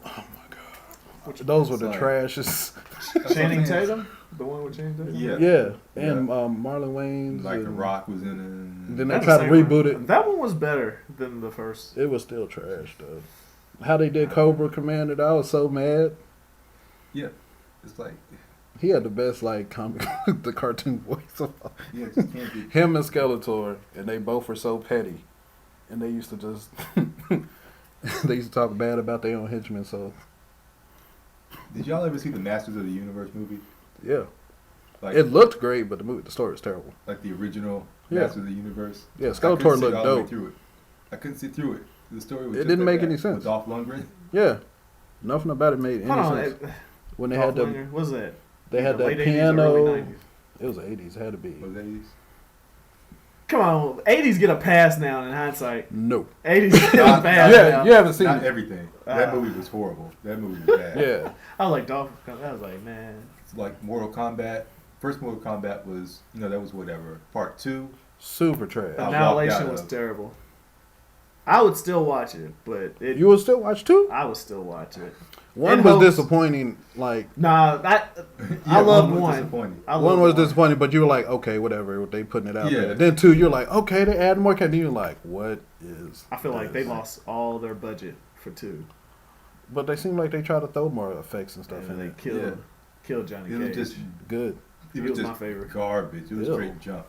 Oh my god, those were the Sorry. trashes. Channing Tatum? The one with Channing Tatum? Yeah. Yeah, and Marlon Wayans. Like The and Rock was in it. Then they That's tried the to same reboot one. it. That one was better than the first. It was still trash though. How they did Cobra Commander, I was so mad. Yeah, it's like, He had the best like comic, the cartoon voice of all. yeah, it just can't be. Him and Skeletor, and they both were so petty, and they used to just they used to talk bad about their own henchmen. So Did y'all ever see the Masters of the Universe movie? yeah, Like, it looked great, but the story was terrible. like the original Yeah. Masters of the Universe. Yeah, I couldn't Skeletor see looked all the way dope. through it. I couldn't see through it. The story was It just didn't like make that, any sense. With Dolph Lundgren. Yeah, nothing about it made any Hold on. sense. When they Dolph had Lundgren, what was that? they had The that late 80s or early piano. 90s? It was the 80s. It had to be. Was that his? Come on, 80s get a pass now in hindsight. No. 80s get a Not- pass Yeah, now. you haven't seen Not it. everything. That movie was horrible. That movie was bad. Yeah. I was like, Dolph. I was like, man. It's like Mortal Kombat. First Mortal Kombat was, that was whatever. Part 2. Super trash. I walked Annihilation out was of- terrible. I would still watch it, but You will still watch two? I would still watch it. One In was hopes- disappointing. Like Nah, I Yeah, love was one. disappointing. I love one was disappointing, but you were like, okay, whatever. They putting it out Yeah. there. Then two, you're like, okay, they add more. And you're like, what is? I feel like they this? lost all their budget for 2, But they seem like they try to throw more effects and stuff and in they it. killed Johnny It Cage. was just, Good. it was just my favorite. garbage. It was Ew. straight junk.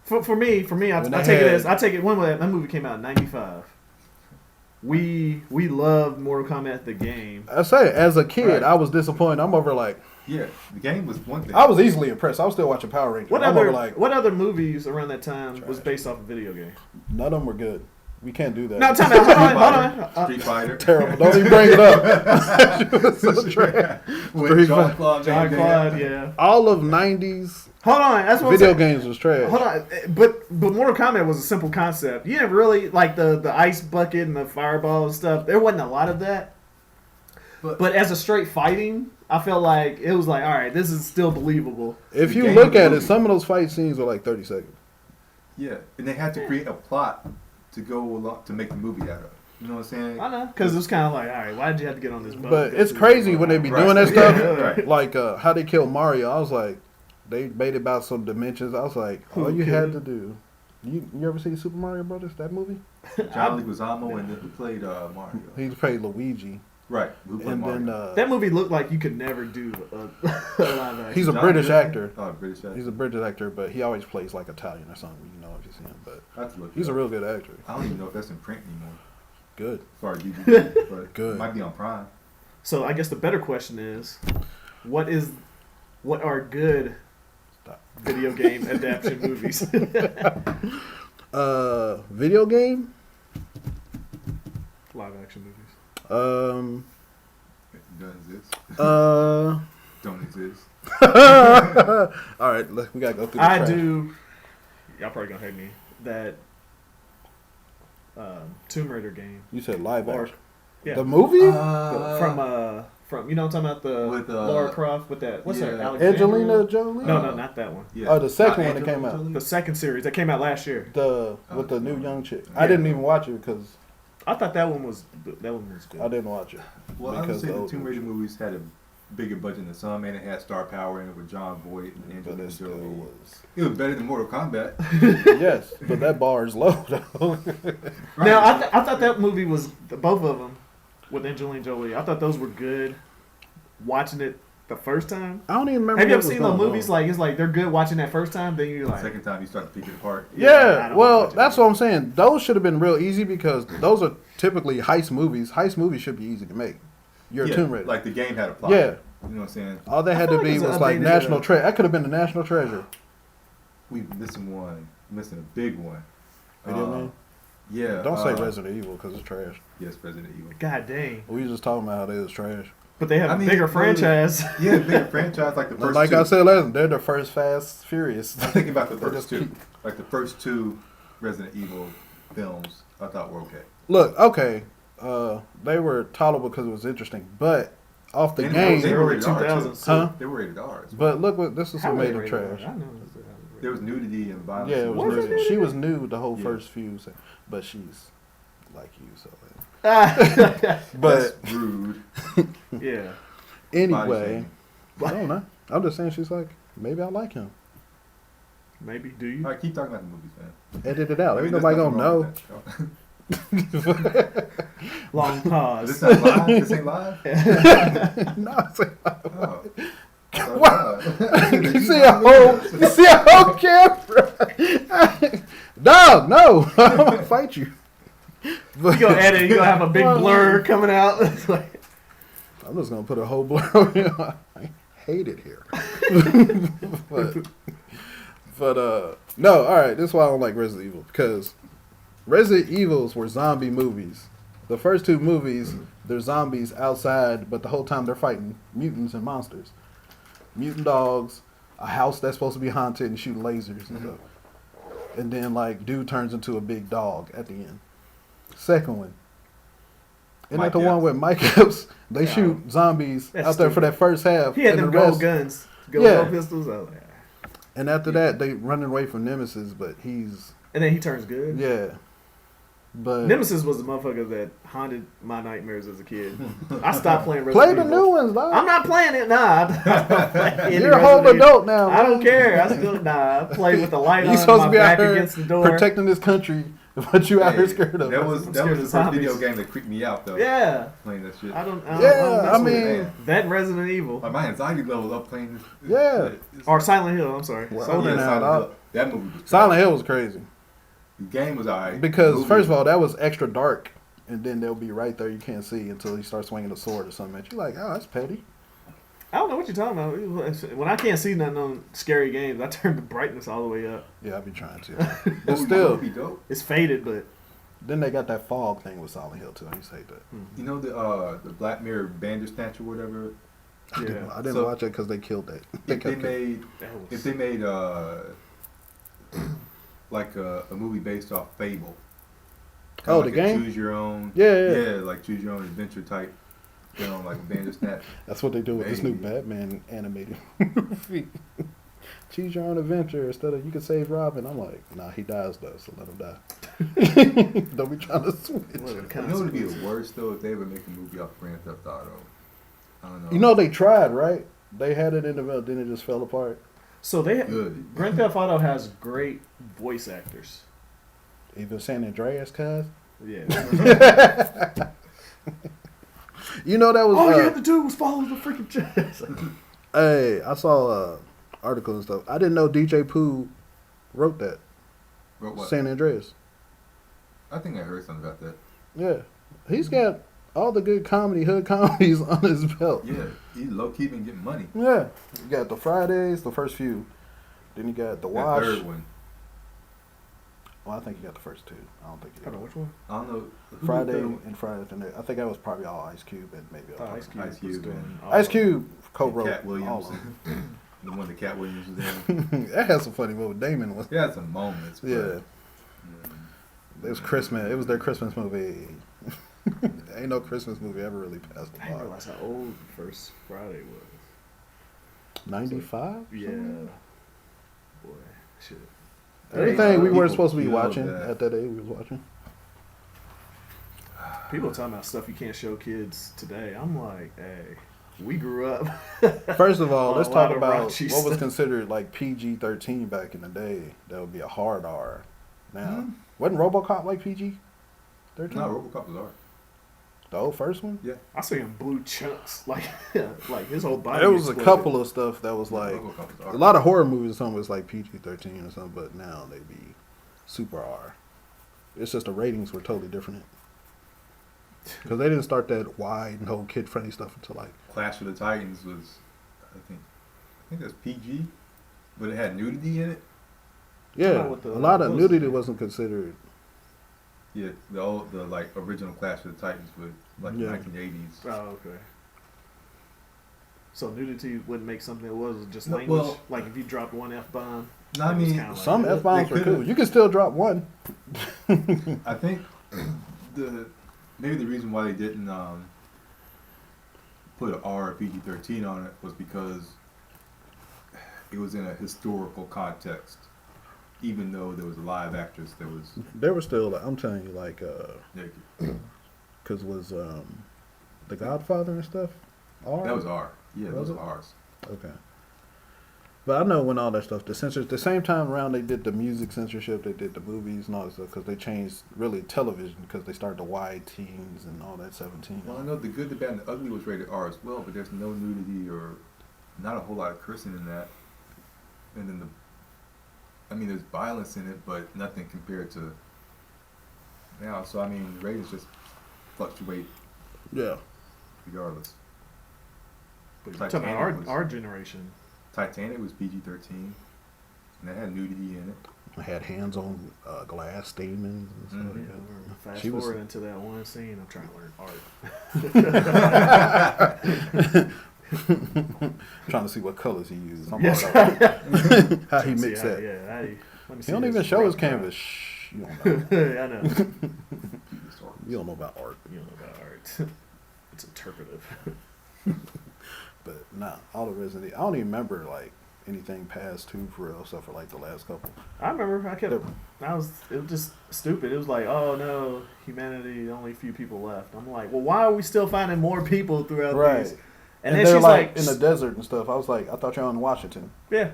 For me, I When take they it had- as I take it. When that movie came out in '95, we loved Mortal Kombat the game. I say, as a kid, Right. I was disappointed. I'm over like, Yeah, the game was one thing. I was easily impressed. I was still watching Power Rangers. What I'm other over like, what other movies around that time was Trash. based off a video game? none of them were good. We can't do that. No, time out. Hold on. Street Fighter. Terrible. Don't even bring it up. It was so trash. With Street John Fighter. Claude John Van Claude, Damme. yeah. All of 90s Hold on, that's what Video I'm saying. games was trash. Hold on, but Mortal Kombat was a simple concept. You didn't really like the ice bucket and the fireball and stuff. There wasn't a lot of that. But as a straight fighting, I felt like it was like, all right, this is still believable. If you look at it, some of those fight scenes were like 30 seconds. Yeah, and they had to create a plot to go along to make the movie out of. You know what I'm saying? I know, because it was kind of like, all right, why did you have to get on this boat? But it's crazy when they be doing that Yeah, stuff. right. Like how they killed Mario. I was like, they made about some dimensions. I was like, all you had to do. You ever see Super Mario Brothers? That movie? John Leguizamo and who played Mario. He played Luigi. Right. Who played And Mario. then that movie looked like you could never do a live action. he's a British actor. Oh, British actor. He's a British actor, but he always plays like Italian or something. You know if you see him, but I have to look he's it a up. real good actor. I don't even know if that's in print anymore. Good. As far as DVD, but Good. it might be on Prime. So I guess the better question is, what are good video game adaptation movies? Video game? Live action movies. Doesn't exist. Don't exist. All right, we gotta go through. I do. Y'all probably gonna hate me. That Tomb Raider game. You said live Or- action. Yeah. The movie? From you know what I'm talking about, the With, Lara Croft with that, what's her, yeah. Alexandria? Angelina Jolie? No, not that one. Yeah. Oh, the second Not one that came Angelina out. The second series that came out last year. With the new young chick. I Yeah. didn't even watch it because I thought that one was good. I didn't watch it. Well, I would because say the old Tomb Raider ones. movies had a bigger budget than some, and it had star power in it with John Voight and But Angelina it still Jolie. was. It was better than Mortal Kombat. Yes, but that bar is low though. Now I thought that movie was both of them with Angelina Jolie. I thought those were good. Watching it the first time. I don't even remember. Have you what ever was seen those going movies? on. Like it's like they're good watching that first time. Then you're The like, second time you start to pick it apart. I Yeah, don't well, watch it. that's what I'm saying. Those should have been real easy because those are typically heist movies. Heist movies should be easy to make. You're a Tomb Raider. Like the game had a plot. Yeah. You know what I'm saying? All they had feel to like be it's was like updated, National Treasure. That could have been the National Treasure. We missing one. Missing a big one. Video game? Yeah. Don't say Resident Evil because it's trash. Yes, Resident Evil. God dang. We was just talking about how they was trash. But they have I a mean, bigger really- franchise. Yeah, bigger franchise like the first Like two. I said last time, they're the first Fast Furious. I'm thinking about the They first just two. keep- Like the first two Resident Evil films, I thought were okay. Look, okay, they were tolerable because it was interesting, but off the And game, they were rated R, 2000s. too. Huh? They were rated R. but look what this is How what were made they them rated trash. R? I know. There was nudity and violence. Yeah, it Was was it new. nudity? She was new the whole Yeah. first few, but she's like you, so. That's But rude. Yeah. anyway, Body I don't know. I'm just saying she's like, maybe I like him. Maybe. Do you? All right, keep talking about the movies, man. Edit it out. I mean, Ain't there's nobody nothing gonna wrong know. with that. Long Is pause. this not live? This ain't live? No, it's like, Oh. What? you see a whole camera. Dog, no. I'm gonna fight you. You gonna edit? You gonna have a big blur coming out? It's like, I'm just gonna put a whole blur on it. I hate it here. but no, all right. This is why I don't like Resident Evil, because Resident Evils were zombie movies. The first two movies, they're zombies outside, but the whole time they're fighting mutants and monsters. Mutant dogs, a house that's supposed to be haunted and shooting lasers and stuff. And then like dude turns into a big dog at the end. Second one. Isn't that the Mike one Epps. with Mike Epps? They Yeah. shoot zombies That's out there for stupid. that first half. he had and them the gold rest- guns, gold Yeah. pistols. I was like, And after that, they running away from Nemesis, but he's and then he turns good. yeah. But Nemesis was the motherfucker that haunted my nightmares as a kid. I stopped playing play Resident the Evil. new ones, dog. I'm not playing it. Nah, I'm not playing any You're a whole Resident Evil. adult now. I don't man. care. I still I play with the light You on, supposed my to be out back here against the door. protecting this country, but you out here scared of That it. was I'm the scared first of zombies. video game that creeped me out though. Yeah, Playing that shit. I don't Yeah, mess I with mean- it. that Resident Evil Like my anxiety level up playing this. Yeah. or Silent Hill. I'm sorry. Well, Silent older Hill. now, dog. That movie was Silent Hill was crazy The game was alright. because first of all, that was extra dark, and then they'll be right there. You can't see until you start swinging a sword or something at you. Like, oh, that's petty. I don't know what you're talking about. When I can't see nothing on scary games, I turn the brightness all the way up. Yeah, I be trying to, That but would still. be dope. It's faded, but Then they got that fog thing with Silent Hill too. I used to hate that. You know the Black Mirror Bandersnatch or whatever. I didn't watch it because they killed it. If they made like a movie based off Fable. Oh, like the game? Choose your own. Yeah, like choose your own adventure type. Like a Bandersnatch. That's what they do with this new Batman animated movie. Choose your own adventure instead of you can save Robin. I'm like, nah, he dies though, so let him die. Don't be trying to switch. You know what would be the worst though if they ever make a movie off Grand Theft Auto? I don't know. You know they tried, right? They had it in the middle, then it just fell apart. So Grand Theft Auto has great voice actors. Even San Andreas, cuz. Yeah. You know that was. All you had to do was follow the freaking chest. Hey, I saw article and stuff. I didn't know DJ Pooh wrote that. Wrote what? San Andreas. I think I heard something about that. Yeah, he's got all the good hood comedies on his belt. Yeah, he's low key been getting money. Yeah, you got the Fridays, the first few. Then you got the Wash. That third one. Well, I think you got the first two. I don't think you got. Hold on, which one? I don't know. Friday and Friday the next. I think that was probably all Ice Cube and maybe Ice Cube. Ice Cube co-wrote Cat Williams. all of them. The one that Cat Williams was in. That had some funny moments. Damon was. It had some moments. But, Yeah. It was Christmas. It was their Christmas movie. Ain't no Christmas movie ever really passed the I didn't bar. realize how old First Friday was. 95? Yeah. Boy, shit. Everything we were supposed to be people watching that. at that age, we was watching. People talking about stuff you can't show kids today. I'm like, hey, we grew up. First of all, let's A talk lot of about raunchy what was stuff. considered like PG-13 back in the day. That would be a hard R. Now, wasn't RoboCop like PG-13? No, RoboCop was art. The old first one? Yeah. I see him blue chunks, like his whole body. There was a exploded. couple of stuff that was like RoboCop was art. a lot of horror movies or something was like PG-13 or something, but now they be super R. It's just the ratings were totally different. Because they didn't start that wide and whole kid-friendly stuff until like... Clash of the Titans was, I think that's PG, but it had nudity in it. Yeah, a lot of nudity wasn't considered... Yeah, the like original Clash of the Titans was like the 1980s. Oh, okay. So nudity wouldn't make something that was just No, language. well- Like if you dropped one F-bomb. No, I mean, Some F. F-bombs they were cool. could've- You can still drop one. I think maybe the reason why they didn't put an R or PG-13 on it was because it was in a historical context. Even though there was a live actress, there was There were still, I'm telling you, like, naked. because was The Godfather and stuff? R? That was R. Yeah, Was those it? were R's. Okay. But I know when all that stuff, the same time around they did the music censorship, they did the movies and all that stuff, because they changed really television, because they started the wide teens and all that 17. Well, I know The Good, the Bad, and the Ugly was rated R as well, but there's no nudity or not a whole lot of cursing in that. And then there's violence in it, but nothing compared to now. So I mean, the ratings just fluctuate Yeah. regardless. But you're talking about our generation. Titanic was PG-13, and that had nudity in it. I had hands on glass statements and stuff. Mhm. Yeah, fast She was- forward into that one scene. I'm trying to learn art. Trying to see what colors he used. Yes. How he mixed that. Let me see He don't this even show his rough canvas. draft. Shh, you don't know. I know. You don't know about art. You don't know about art. It's interpretive. But nah, all the Resident Evil. I don't even remember like anything past 2 for real, except for like the last couple. I remember. It was just stupid. It was like, oh no, humanity, only a few people left. I'm like, well, why are we still finding more people throughout Right. these? And then they're she's like like, in the desert and stuff. I was like, I thought y'all in Washington. yeah,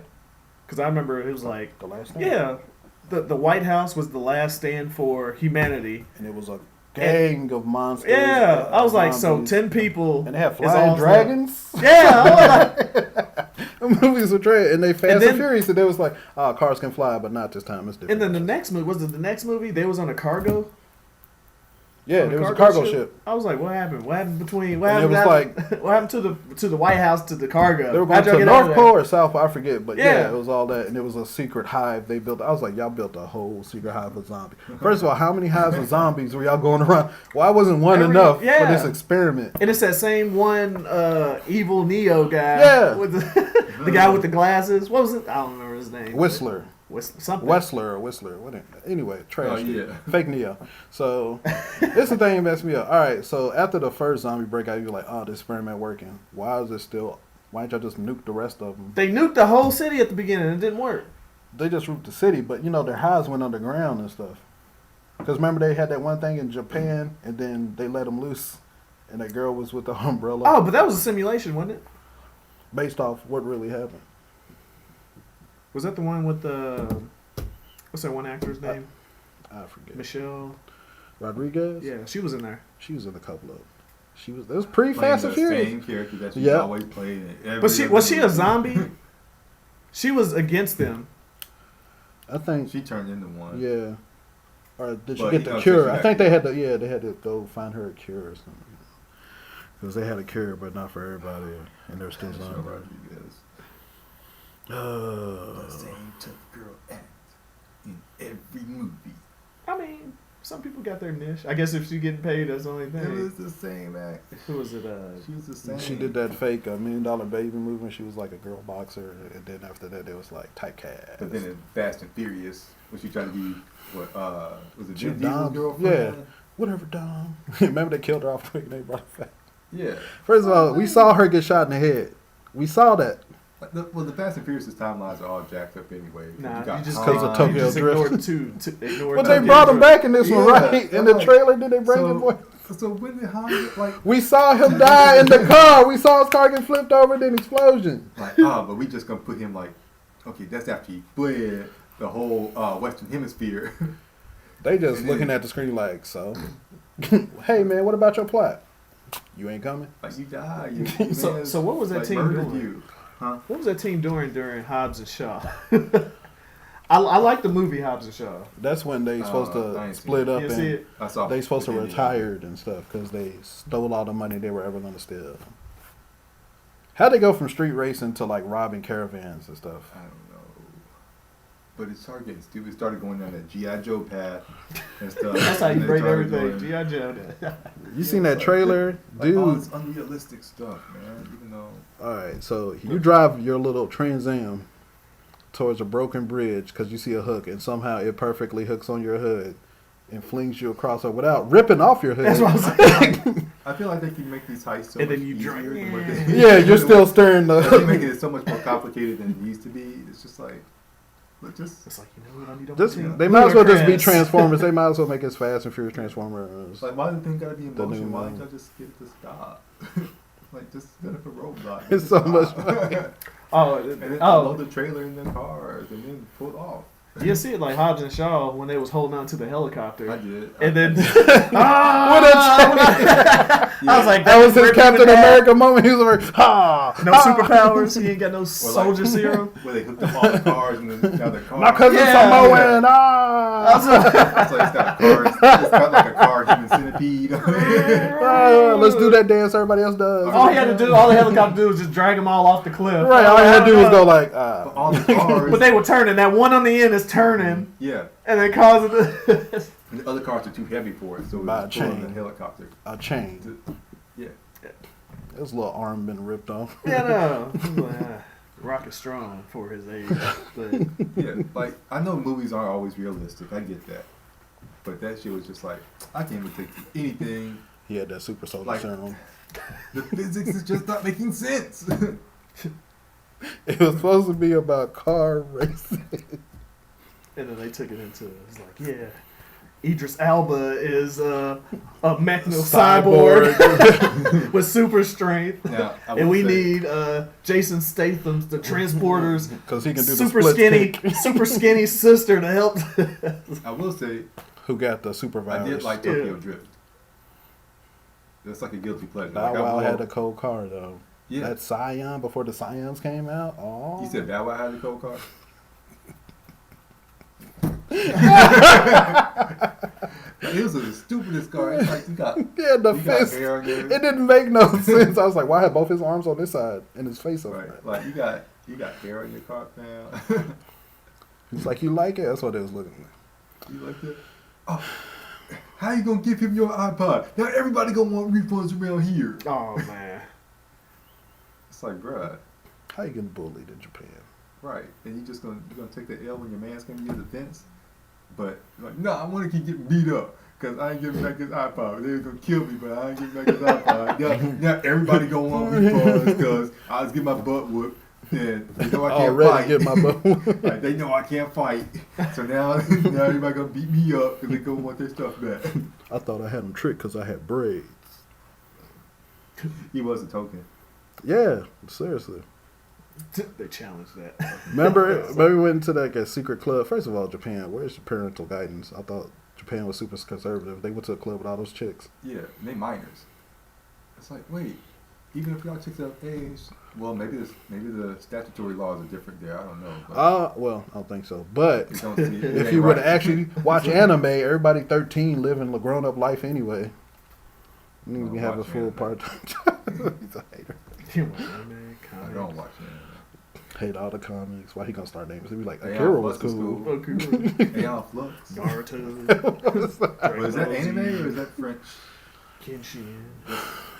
because I remember it was like, The last thing. yeah, the White House was the last stand for humanity. And it was a gang of monsters. Yeah, I was like, so zombies. 10 people. And they have is flying all- dragons. Yeah, I was like, The movies were great, and they Fast and then- Furious, and they was like, oh, cars can fly, but not this time. It's different. and then the next movie was it the next movie? They was on a cargo. Yeah, there was a cargo ship. I was like, what happened? What happened between? What happened to the White House to the cargo? They were going to North Pole or South Pole, I forget. But yeah, it was all that, and it was a secret hive they built. I was like, y'all built a whole secret hive of zombies. First of all, how many hives of zombies were y'all going around? Why wasn't one enough for this experiment? And it's that same one evil Neo guy. Yeah, with the guy with the glasses. What was it? I don't remember his name. Whistler. Something. Whistler. Anyway, trash. Fake Neo. So this the thing that messed me up. All right, so after the first zombie breakout, you're like, oh, this experiment working. Why didn't y'all just nuke the rest of them? They nuked the whole city at the beginning and it didn't work. They just nuked the city, but their hives went underground and stuff. Because remember they had that one thing in Japan and then they let them loose and that girl was with the umbrella. Oh, but that was a simulation, wasn't it? Based off what really happened. Was that the one with the... What's that one actor's name? I forget. Michelle Rodriguez? Yeah, she was in there. She was in a couple of... It was pretty Fast and Furious. Same character that she always played in every... But was she a zombie? She was against them. I think... She turned into one. Yeah. Or did she get the cure? I think they had to go find her a cure or something. Because they had a cure, but not for everybody. And they're still zombies. The same tough girl act in every movie. I mean, some people got their niche. I guess if she's getting paid, that's the only thing. It was the same act. Who was it? She was the same. She did that fake $1 Million Baby movement. She was like a girl boxer, and then after that, it was like typecast. But then in Fast and Furious, was she trying to be was it Vin Diesel's girlfriend? Yeah, whatever, Dom. Remember they killed her off quick and they brought her back. Yeah. First of all, we saw her get shot in the head. We saw that. The Fast and Furious timelines are all jacked up anyway. Nah, you just because of Tokyo Drift. But they brought him back in this one, right? In the trailer, did they bring him? So when did Han we saw him die in the car. We saw his car get flipped over, then explosion. But we just gonna put him okay, that's after he fled the whole Western Hemisphere. They just looking at the screen like, so. Hey man, what about your plot? You ain't coming. You died. So what was that team doing? You. Huh? What was that team doing during Hobbs and Shaw? I like the movie Hobbs and Shaw. That's when they supposed to split up and they supposed to retired and stuff because they stole all the money they were ever going to steal. How'd they go from street racing to robbing caravans and stuff? I don't know. But it started getting stupid. It started going down that G.I. Joe path and stuff. That's how you break everything. G.I. Joe. You seen that trailer? Dude. All this unrealistic stuff, man. Even though... Alright, so you drive your little Trans Am towards a broken bridge because you see a hook and somehow it perfectly hooks on your hood and flings you across it without ripping off your hood. That's what I was saying. I feel like they can make these heists so and much then you easier. Yeah, you're still steering the... They're making it so much more complicated than it used to be. It's just like... It's like, what I need they might as well just be Transformers. They might as well make it Fast and Furious Transformers. Why the thing gotta be in motion? Why don't y'all just get it to stop? Just set up a roadblock. It's so much money. And then load the trailer in the cars and then pull off. You see it like Hobbs and Shaw when they was holding on to the helicopter. I did. And then I was like, that was his Captain America moment. He was like, no superpowers. He ain't got no soldier serum. Where they hooked up all the cars and then now the cars. My cousin's Samoan. It's got like a car human centipede. Let's do that dance everybody else does. All he had to do, all the helicopter do was just drag them all off the cliff. Right. All he had to do was go like. But all the cars. But they were turning. That one on the end is turning. Yeah. And then causing the other cars are too heavy for it, so by it's pulling the helicopter. A chain. Yeah. His little arm been ripped off. Yeah, no. Rock is strong for his age. But yeah, I know movies aren't always realistic. I get that. But that shit was just I can't even take anything. He had that super soldier serum. The physics is just not making sense. It was supposed to be about car racing. And then they took it into, it's like, yeah, Idris Elba is a mechano cyborg with super strength. Now, and we need Jason Statham's the transporter's because he can do super the super skinny sister to help. I will say, who got the supervisor? I did like Tokyo Drift. That's like a guilty pleasure. Bow Wow had a cold car though. Yeah. That Scion before the Scions came out. Oh. You said Bow Wow had a cold car? It was the stupidest car. It's like you got fist. Hair on your... It didn't make no sense. I was like, why had both his arms on this side and his face over there? Like you got hair on your car now. He's like, you like it? That's what it was looking like. You like that? Oh, how you gonna give him your iPod? Now everybody gonna want refunds around here. Oh man. It's like, bruh. How you getting bullied in Japan? Right, and you're gonna take the L when your man's coming to your defense. But like, no, I want to keep getting beat up because I ain't giving back his iPod. They're gonna kill me, but I ain't giving back his iPod. Now everybody gonna want refunds because I was getting my butt whooped. And they know I can't fight. Get my butt whooped. Like, they know I can't fight, so now everybody gonna beat me up because they gonna want their stuff back. I thought I had him tricked because I had braids. He was a token. Yeah, seriously. They challenged that. Remember we went to that secret club. First of all, Japan, where's your parental guidance? I thought Japan was super conservative. They went to a club with all those chicks. Yeah, and they minors. It's like, wait, even if y'all chicks are of age, well, maybe the statutory laws are different there. I don't know. Well, I don't think so. But if you would would actually watch anime, everybody 13 living a grown up life anyway. You need to have a full part-time job. He's a hater. You watch anime, comics? I don't watch anime. Hate all the comics. Why he gonna start names? He'd be like, Aeon Akira was Flux cool. Aeon Flux. Naruto. Was that anime or is that French? Kenshin.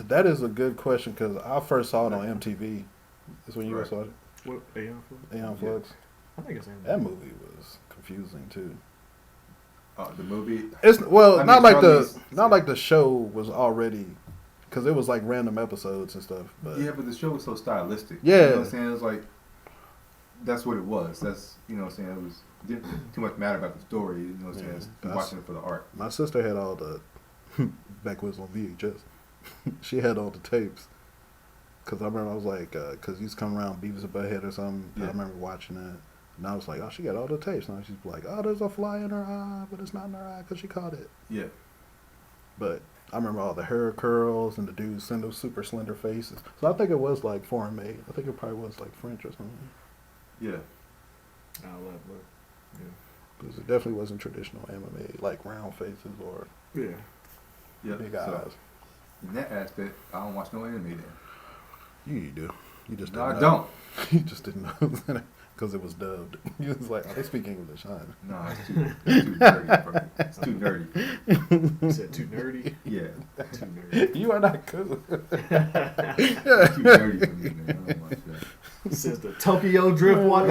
That is a good question because I first saw it on MTV. That's when you saw it. What, Aeon Flux? Aeon Flux. I think it's anime. That movie was confusing too. The movie. It's not like the show was already. Because it was like random episodes and stuff. But. Yeah, but the show was so stylistic. Yeah. You know what I'm saying? It was like, that's what it was. That's, you know what I'm saying? It didn't too much matter about the story. You know what I'm saying? It's watching it for the art. My sister had all the, back when it was on VHS, she had all the tapes. Because I remember I was like, because he used to come around Beavis and Butthead or something. Yeah. I remember watching that. And I was like, oh, she got all the tapes. Now she's like, oh, there's a fly in her eye, but it's not in her eye because she caught it. Yeah. But I remember all the hair curls and the dudes send those super slender faces. So I think it was like foreign made. I think it probably was like French or something. Yeah. I love it. Yeah. Because it definitely wasn't traditional anime, like round faces or big eyes. In that aspect, I don't watch no anime then. You do. You just no, didn't I know. don't. You just didn't know because it was dubbed. You was like, oh, they speak English, huh? No, it's too nerdy, bro. It's too nerdy. You said too nerdy? Yeah. Too nerdy. You are not cool. It's too nerdy for me, man. I don't watch that. Says the Tokyo Drift one.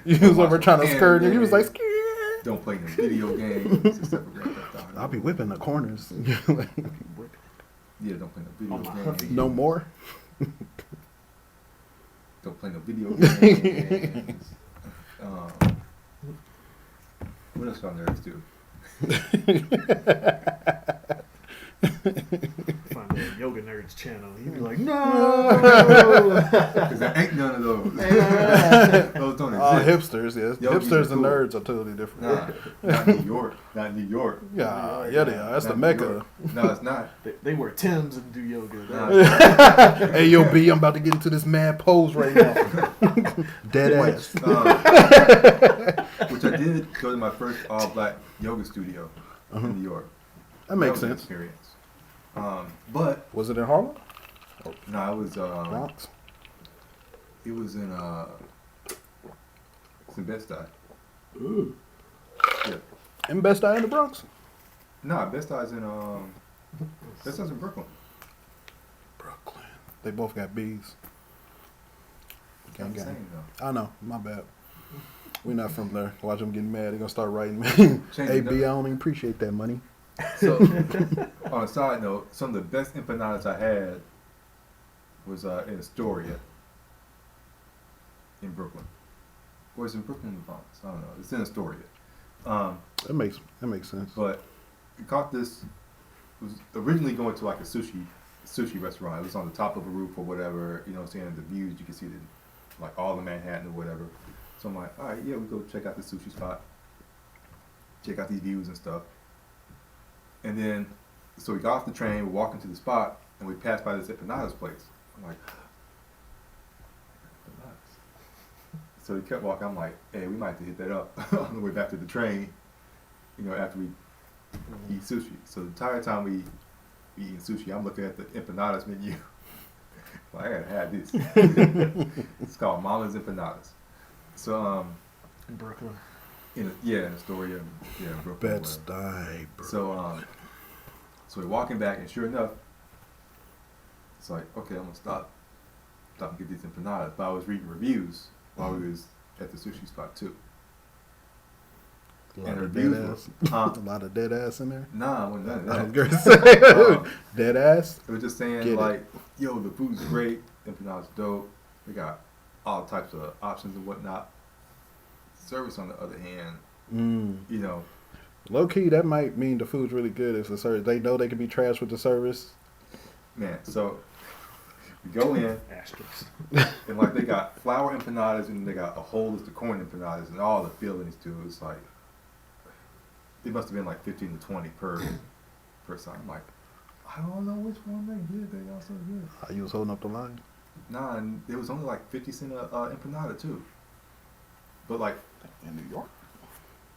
You was over trying to skirt and you was like, Skir. Don't play no video games except for Grand Theft Auto. I'll be whipping the corners. Yeah, don't play no video games. No more? Don't play no video games. What else y'all nerds do? Find that Yoga Nerdz channel. You'd be like, no! Because there ain't none of those. Those don't exist. Hipsters, yes. Yogis Hipsters are and cool. nerds are totally different. Nah, not New York. Not New York. Yeah, they are. That's the Mecca. No, it's not. They wear Timbs and do yoga. Hey, yo, B, I'm about to get into this mad pose right now. Dead ass. Which I did go to my first all-black yoga studio in New York. That makes was an sense. experience. But Was it in Harlem? no, it was Bronx? it was in Bed-Stuy. Ooh. Yeah. In Best Eye in the Bronx? No, Bed-Stuy's in Bed-Stuy's in Brooklyn. Brooklyn. They both got B's. Not the same though. I know, my bad. We're not from there. Watch them getting mad. They're going to start writing me. Hey, B, I don't even appreciate that money. So, on a side note, some of the best empanadas I had was in Astoria, in Brooklyn. Or is it in Brooklyn or the Bronx? I don't know. It's in Astoria. That makes sense. But we caught this. It was originally going to like a sushi restaurant. It was on the top of a roof or whatever. You know what I'm saying? The views, you can see like all of Manhattan or whatever. So I'm like, all right, yeah, we go check out the sushi spot. Check out these views and stuff. And then, so we got off the train, we're walking to the spot, and we passed by this empanadas place. I'm like, empanadas. So we kept walking. I'm like, hey, we might have to hit that up on the way back to the train. You know, after we eat sushi. So the entire time we eating sushi, I'm looking at the empanadas menu. Well, I gotta have this. It's called Mama's Empanadas. So in Brooklyn. In Astoria, Brooklyn. Bed-Stuy, bro. So we're walking back, and sure enough, it's like, okay, I'm gonna stop and get these empanadas. But I was reading reviews while we was at the sushi spot too. A lot of dead ass in there. Nah, I wasn't none of that. I was gonna say dead ass. It was just saying yo, the food's great, empanadas dope. We got all types of options and whatnot. Service, on the other hand, you know, low key, that might mean the food's really good if the service. They know they can be trash with the service. Man, so we go in, and like they got flour empanadas, and they got a whole list of corn empanadas, and all the fillings too. It's like it must have been like 15 to 20 per side. I'm like, I don't know which one they did. They all so good. You was holding up the line? Nah, and it was only like 50 cents empanada too. But like in New York.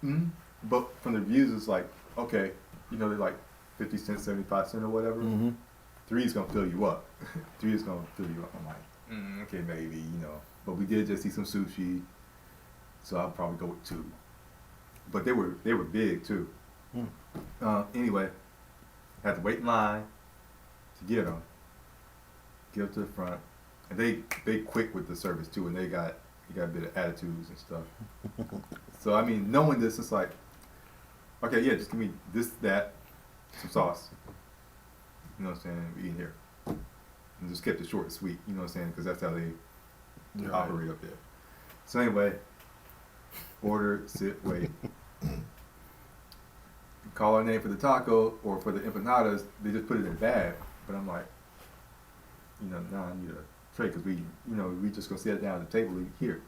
Mm-hmm. But from the reviews, it's like, okay, you know, they're like 50 cents, 75 cents or whatever. Mm-hmm. 3 is gonna fill you up. 3 is gonna fill you up. I'm like, okay, maybe, you know. But we did just eat some sushi, so I'll probably go with 2. But they were big too. Anyway, had to wait in line to get them. Get up to the front, and they quick with the service too, and they got a bit of attitudes and stuff. So I mean, knowing this, it's like, okay, yeah, just give me this, that, some sauce. You know what I'm saying? We eat here, and just kept it short and sweet. You know what I'm saying? Because that's how they operate up there. So anyway, order, sit, wait. Call our name for the taco or for the empanadas. They just put it in a bag. But I'm like, you know, nah, I need a tray because we just gonna sit down at the table here.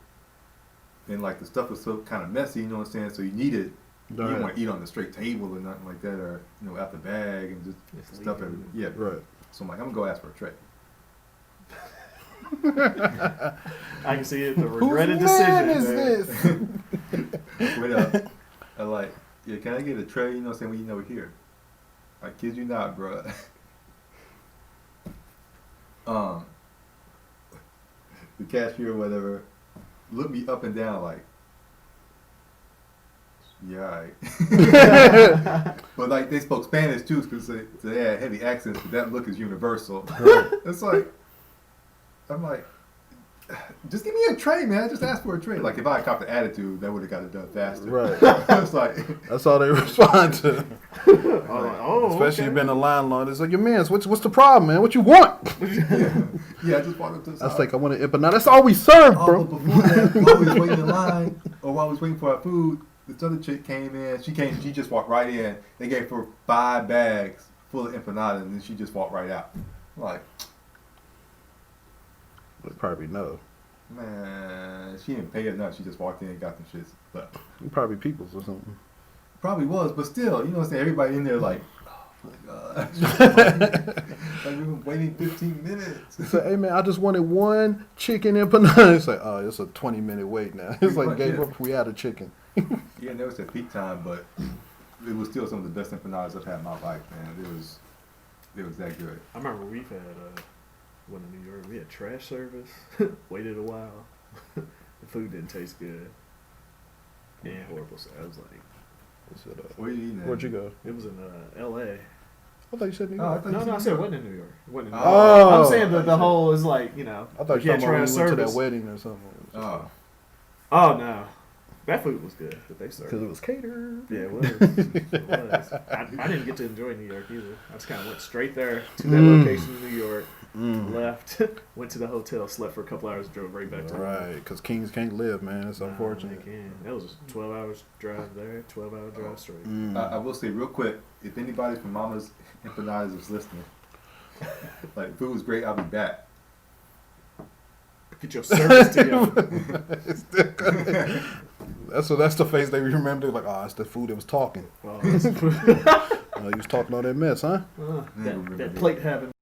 And like the stuff was so kind of messy, you know what I'm saying? So you needed, you don't want to eat on the straight table or nothing like that, or you know, out the bag and just stuff everywhere. Yeah, right. So I'm like, I'm gonna go ask for a tray. I can see it. The regretted decision. Whose man is this? Wait up. I'm like, yeah, can I get a tray? You know what I'm saying? When you know we're here. I kid you not, bro. The cashier or whatever looked me up and down like, yeah, all right. But like they spoke Spanish too, because they had heavy accents, but that look is universal. Right. It's like, I'm like, just give me a tray, man. I just asked for a tray. Like if I had copped the attitude, that would have got it done faster. Right. It's like that's all they respond to. Especially been a line long. It's like, your man, what's the problem, man? What you want? Yeah, I just walked up to the side. That's like, I want an empanada. That's all we serve, bro. But before that, while we was waiting in line, or while we was waiting for our food, this other chick came in. She just walked right in. They gave her 5 bags full of empanadas, and then she just walked right out. I'm like, they probably know. Man, she didn't pay enough. She just walked in and got them shits. But probably people's or something. Probably was, but still, you know what I'm saying? Everybody in there like, oh my God. Like we've been waiting 15 minutes. It's like, hey man, I just wanted 1 chicken empanada. It's like, oh, it's a 20-minute wait now. It's like, gave up if we had a chicken. Yeah, and that was at peak time, but it was still some of the best empanadas I've had in my life, man. It was that good. I remember we've had when in New York, we had trash service. Waited a while. The food didn't taste good. Yeah, horrible. So I was like, where you eating at? Where'd you go? It was in L.A. I thought you said New York. No, I said it wasn't in New York. It wasn't in New York. Oh. I'm saying the whole is like, you know. I thought you were talking about when we went to that wedding or something. Oh, no. That food was good that they served. Because it was catered. Yeah, it was. It was. I didn't get to enjoy New York either. I just kind of went straight there to that location in New York, left, went to the hotel, slept for a couple hours, drove right back to Right, because kings can't live, man. It's unfortunate. They can. That was 12 hours drive there, 12-hour drive straight. I will say real quick, if anybody from Mama's Empanadas is listening, like food was great, I'll be back. Get your service together. That's the face they remember. Like, oh, it's the food that was talking. Oh, you was talking all that mess, huh? That plate having.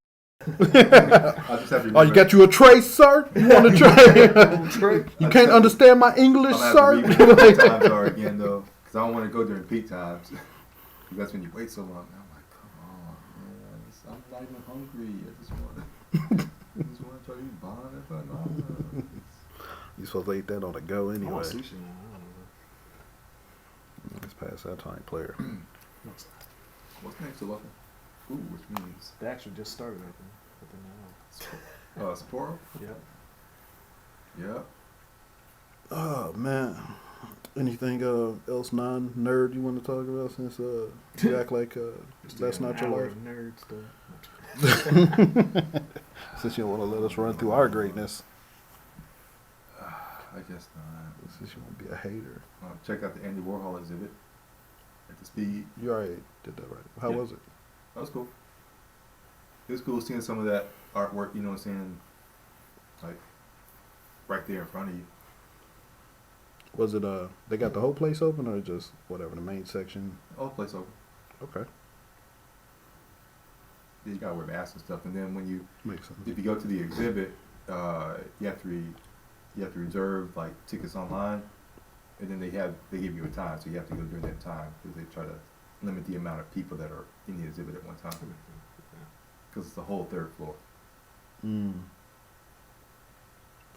Oh, you got you a tray, sir? You want a tray? You can't understand my English, sir? What times are again though, because I don't want to go during peak times. That's when you wait so long. And I'm like, come on, man. I'm not even hungry. I just want to try to eat bond. You supposed to eat that on the go anyway. I want sushi now. It's past that time, player. What's next to welcome? Ooh, which means They actually just started open now. Sapporo? Yep. Yep. Oh man. Anything else non-nerd you want to talk about since you act like that's not your life? Nerd stuff. Since you don't want to let us run through our greatness. I guess not. Since you want to be a hater. Check out the Andy Warhol exhibit at the Speed. You already did that right. How was it? That was cool. It was cool seeing some of that artwork, you know what I'm saying? Like, right there in front of you. Was it, they got the whole place open or just whatever, the main section? All place open. Okay. You gotta wear masks and stuff. And then when you, Makes sense. if you go to the exhibit, you have to reserve like tickets online. And then they give you a time, so you have to go during that time because they try to limit the amount of people that are in the exhibit at one time. Because it's the whole third floor.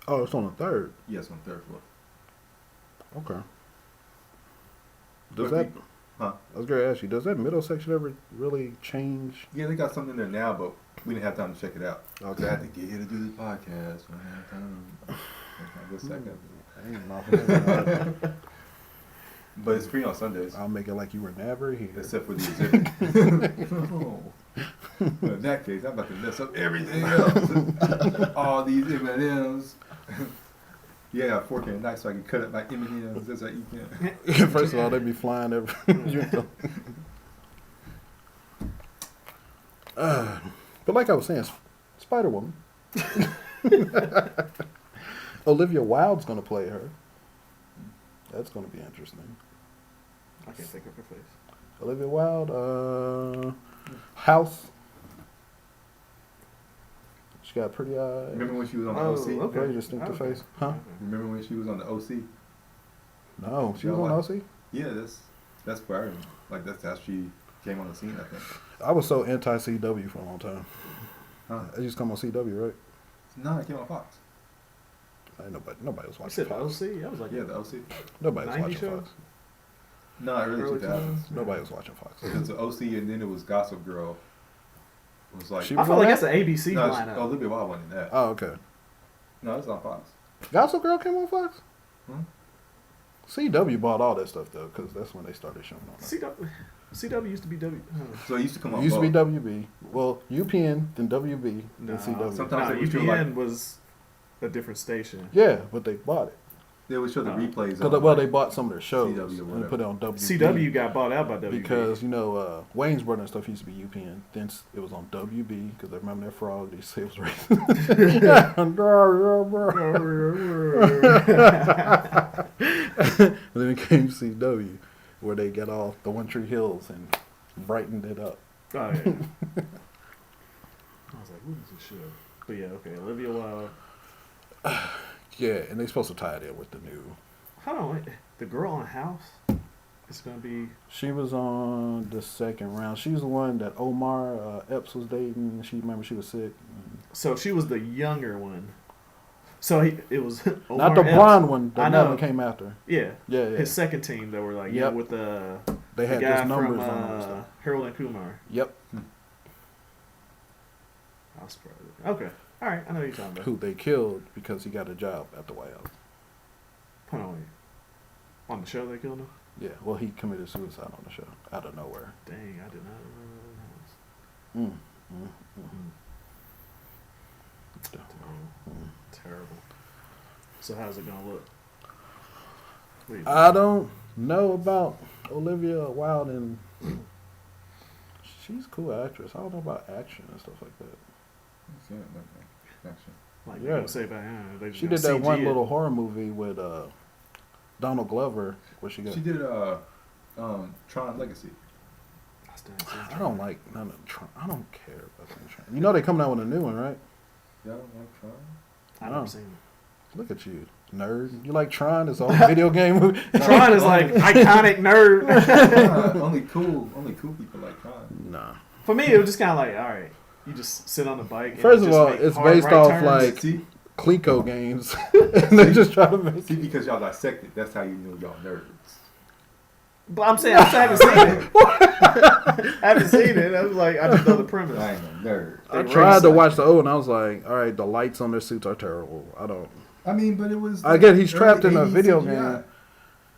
Oh, it's on the third. Yes, on the third floor. Okay. But Does that? Huh? I was going to ask you. Does that middle section ever really change? Yeah, they got something in there now, but we didn't have time to check it out. Okay. I had to get here to do this podcast. We didn't have time. Good second. I ain't nothing. But it's free on Sundays. I'll make it like you were never here. Except for the exhibit. Oh. But in that case, I'm about to mess up everything else. All these M&Ms. Yeah, fork and knife so I can cut up my M&Ms. That's how you can. First of all, they be flying every. But like I was saying, Spider-Woman. Olivia Wilde's going to play her. That's going to be interesting. I can't think of her face. Olivia Wilde, House. She got a pretty eye. Remember when she was on the OC? Okay. Very distinctive face. Huh? Remember when she was on the OC? No, she was on OC? Yeah, that's where I remember. Like, that's how she came on the scene, I think. I was so anti-CW for a long time. Huh? It used to come on CW, right? No, it came on Fox. Ain't nobody was You watching said the Fox. OC? That was like Yeah, the OC. Nobody was 90 watching show? Fox. No, early Early 2000s. Nobody was watching Fox. It was the OC, and then it was Gossip Girl. It was like... She I was feel on like that? that's an ABC no, lineup. Olivia Wilde wasn't in that. Oh, okay. No, it's on Fox. Gossip Girl came on Fox? Hmm? CW bought all that stuff, though, because that's when they started showing on that. CW used to be W. So it used to come on It used to be both. WB. Well, UPN, then WB, No, then CW. sometimes they would show, UPN like- was a different station. Yeah, but they bought it. They would show the replays Because, on. well, they bought some of their shows CW or and whatever. put it on WB. CW got bought out by WB. Because, you know, Wayne's Brother and stuff used to be UPN. Then it was on WB, because I remember that frog, they say it was racist. And then it came CW, where they got off the One Tree Hills and brightened it up. Oh, yeah. I was like, what is this show? But yeah, okay, Olivia Wilde. Yeah, and they're supposed to tie it in with the new. Hold on, wait. The girl on House is going to be... She was on the second round. She's the one that Omar Epps was dating. Remember she was sick. So she was the younger one. So it was Omar Not the Epps. blonde one. I The know. one came after. Yeah. Yeah. His second team that were like, Yep. with the They had guy those numbers from on them. and stuff. Harold and Kumar. Yep. I was proud of it. Okay. All right. I know what you're talking about. Who they killed because he got a job at the White House. Hold on, wait. On the show they killed him? Yeah. Well, he committed suicide on the show out of nowhere. Dang, I did not remember that. Terrible. So how's it gonna look? What do you think? I don't know about Olivia Wilde, and she's a cool actress. I don't know about action and stuff like that. Like Yeah. you say about they just She gonna did that CG one it. little horror movie with Donald Glover, where she got. She did Tron Legacy. I still ain't seen I it. don't like none of Tron. I don't care about that. You know they coming out with a new one, right? Y'all don't like Tron? I've No. never seen it. Look at you, nerd. You like Tron? It's a video game movie. Tron is like iconic nerd. Only cool people like Tron. Nah. For me, it was just kind of like, all right, you just sit on the bike. And First of just all, make it's hard based right off turns. like See, Clico games, and they just try to make. see, because y'all dissect it, that's how you know y'all nerds. But I'm saying I haven't seen it. I haven't seen it. I was like, I just know the premise. I ain't no nerd. I tried to watch the O, and I was like, all right, the lights on their suits are terrible. I don't. I mean, but it was. I get he's early trapped in a 80s video CGI. game.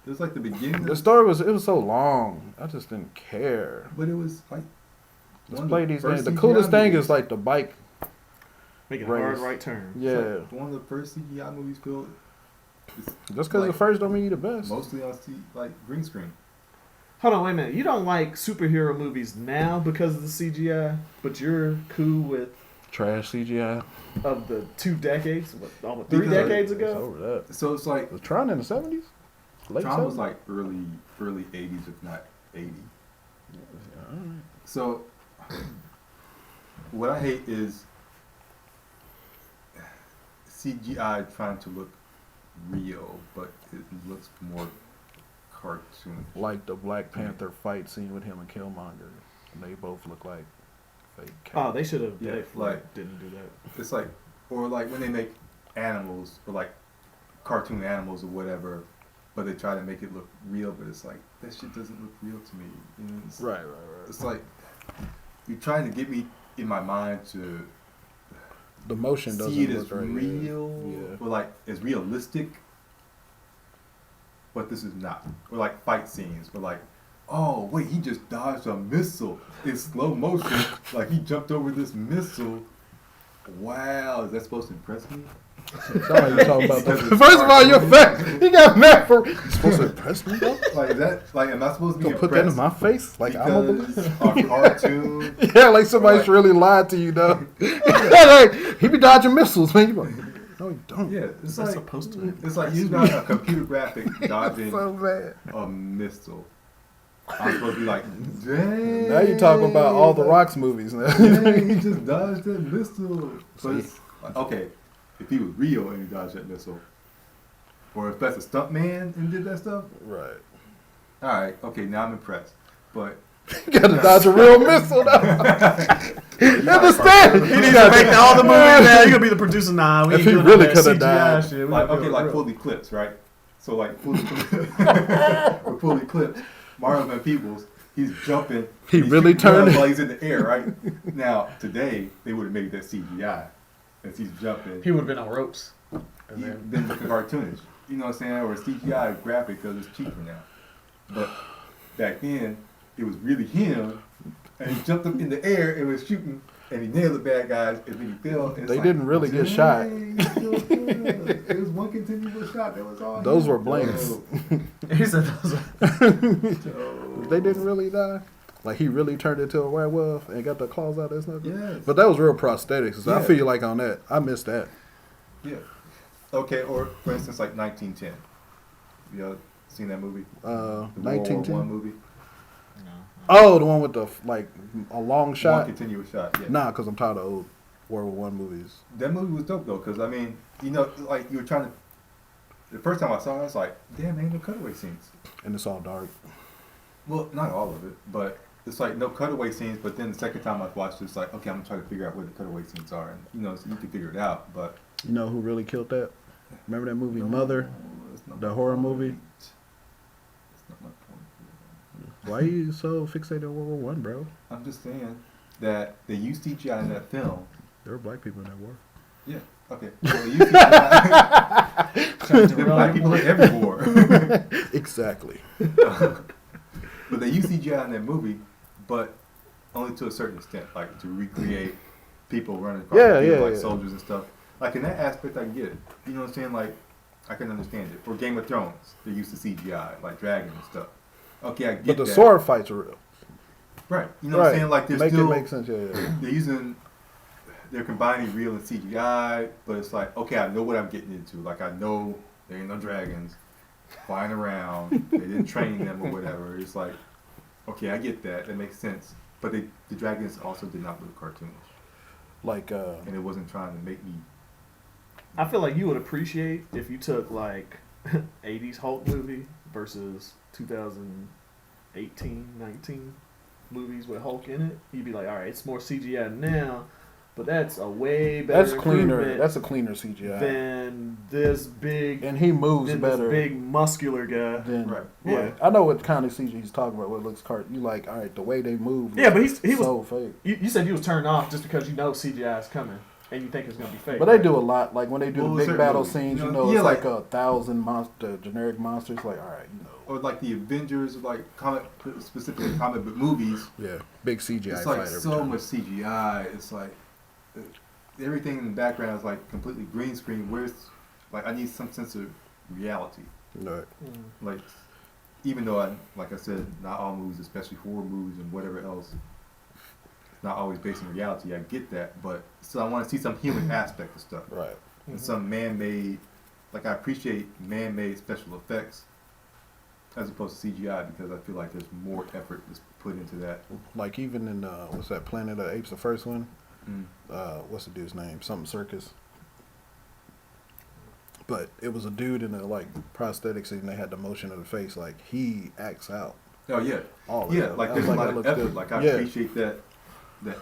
It was like the beginning. The story was so long. I just didn't care. But it was like. Let's play these games. The coolest thing is like the bike. Making race. hard right turn. Yeah. Like one of the first CGI movies built. Just because the first don't mean you the best. Mostly on like green screen. Hold on, wait a minute. You don't like superhero movies now because of the CGI, but you're cool with Trash CGI. of the 2 decades, almost 3 Because decades It's ago. over that. So it's like Was Tron in the 70s? Late Tron was 70s? like early 80s, if not 80. Yeah, alright. So what I hate is CGI trying to look real, but it looks more cartoon. Like the Black Panther fight scene with him and Killmonger. And they both look like fake Oh, characters. they should have. Yeah, They like- didn't do that. It's like, or like when they make animals or like cartoon animals or whatever, but they try to make it look real, but it's like that shit doesn't look real to me. You know, it's, Right. it's like you're trying to get me in my mind to The motion doesn't see it look as right. real, Yeah. or like as realistic, but this is not. Or like fight scenes, but like, oh wait, he just dodged a missile in slow motion, like he jumped over this missile. Wow, is that supposed to impress me? Sorry, you talking about that. Because it's First of all, you're cartoon. fat. You got mad for. You supposed to impress me, though? Like is that, like am I supposed to be Gonna put that in impressed? my face? Like I'm a Because believer? a cartoon. Yeah, like somebody's Like- really lied to you, though. Like, he be dodging missiles, man. You like, no, you don't. Yeah, Is it's that like supposed to? it's like you got a computer graphic dodging So bad. a missile. I'm supposed to be like, dang. Now you're talking about all the Rocks movies now. Dang, he just dodged that missile. But it's like, okay, if he was real and he dodged that missile, or if that's a stunt man and did that stuff, Right. all right, okay, now I'm impressed. But You gotta dodge a real missile now. Understand? You need to make all the movies now. You gonna be the producer now. We If ain't he doing really all that coulda CGI died. shit. We like, gotta okay, do it like real. full eclipse, right? So like full eclipse, with full eclipse, Mario Van Peebles, he's jumping. He he's really shooting guns turned it. while he's in the air, right? Now today they would have made that CGI, as he's jumping. He would have been on ropes. He been looking cartoonish. You know what I'm saying? Or CGI graphic because it's cheaper now. But back then, it was really him, and he jumped up in the air and was shooting, and he nailed the bad guys, and then he fell. And it's They like, didn't really get shot. dang, he's so good. It was one continuous shot. That was all. Those him. were blanks. Dope. He said those are. Dope. They didn't really die. Like he really turned into a werewolf and got the claws out of his knuckles. Yes. But that was real prosthetics. So I Yeah. feel like on that, I missed that. Yeah. Okay, or for instance, like 1910. You know, seen that movie? The World War I 1910. movie. Oh, the one with the like a long One shot. continuous shot. Yeah. Nah, because I'm tired of old World War I movies. That movie was dope though, because I mean, you know, like you were trying to. The first time I saw it, I was like, damn, ain't no cutaway scenes. And it's all dark. Well, not all of it, but it's like no cutaway scenes. But then the second time I watched it, it's like, okay, I'm gonna try to figure out where the cutaway scenes are, and you know, so you can figure it out. But You know who really killed that? Remember that movie no, Mother? that's not The my horror point. movie? That's not my point. Why are you so fixated on World War I, bro? I'm just saying that they used CGI in that film. There were black people in that war. Yeah. Okay. Well, they used CGI. There were black people in every war. Exactly. But they use CGI in that movie, but only to a certain extent, like to recreate people running across Yeah, the field, yeah, like yeah. soldiers and stuff. Like in that aspect, I can get it. You know what I'm saying? Like I can understand it. Or Game of Thrones, they used to CGI, like dragons and stuff. Okay, I get But the that. sword fights are real. Right. You know what I'm saying? Like they're Make still it make sense. Yeah. they're combining real and CGI, but it's like, okay, I know what I'm getting into. Like I know there ain't no dragons flying around. They didn't train them or whatever. It's like, okay, I get that. That makes sense. But the dragons also did not look cartoonish, Like and it wasn't trying to make me I feel like you would appreciate if you took like 80s Hulk movie versus 2018, 19 movies with Hulk in it. You'd be like, all right, it's more CGI now, but that's a way better. That's cleaner. That's a cleaner CGI than this big. And he moves better. This big muscular guy. Right. Yeah. I know what kind of CG he's talking about. What looks you like? All right, the way they move. Yeah, but he so was fake. You said you was turned off just because you know CGI is coming and you think it's gonna be fake. But they do a lot. Like when they do the big battle scenes, it's yeah, like 1,000 generic monsters. Like, all right, Or like the Avengers, like specifically comic book movies. Yeah, big CGI. It's like so much CGI. It's like everything in the background is like completely green screen. Where's like I need some sense of reality. Right. Like even though like I said, not all movies, especially horror movies and whatever else, not always based on reality. I get that, but still I want to see some human aspect of stuff. Right. And some man-made, like I appreciate man-made special effects as opposed to CGI because I feel like there's more effort that's put into that. Like even in what's that, Planet of the Apes, the first one? Mm. What's the dude's name? Something Circus. But it was a dude in the like prosthetics and they had the motion of the face. Like he acts out. Oh yeah. All of yeah, that. like there's a lot of effort. Good. Like I appreciate that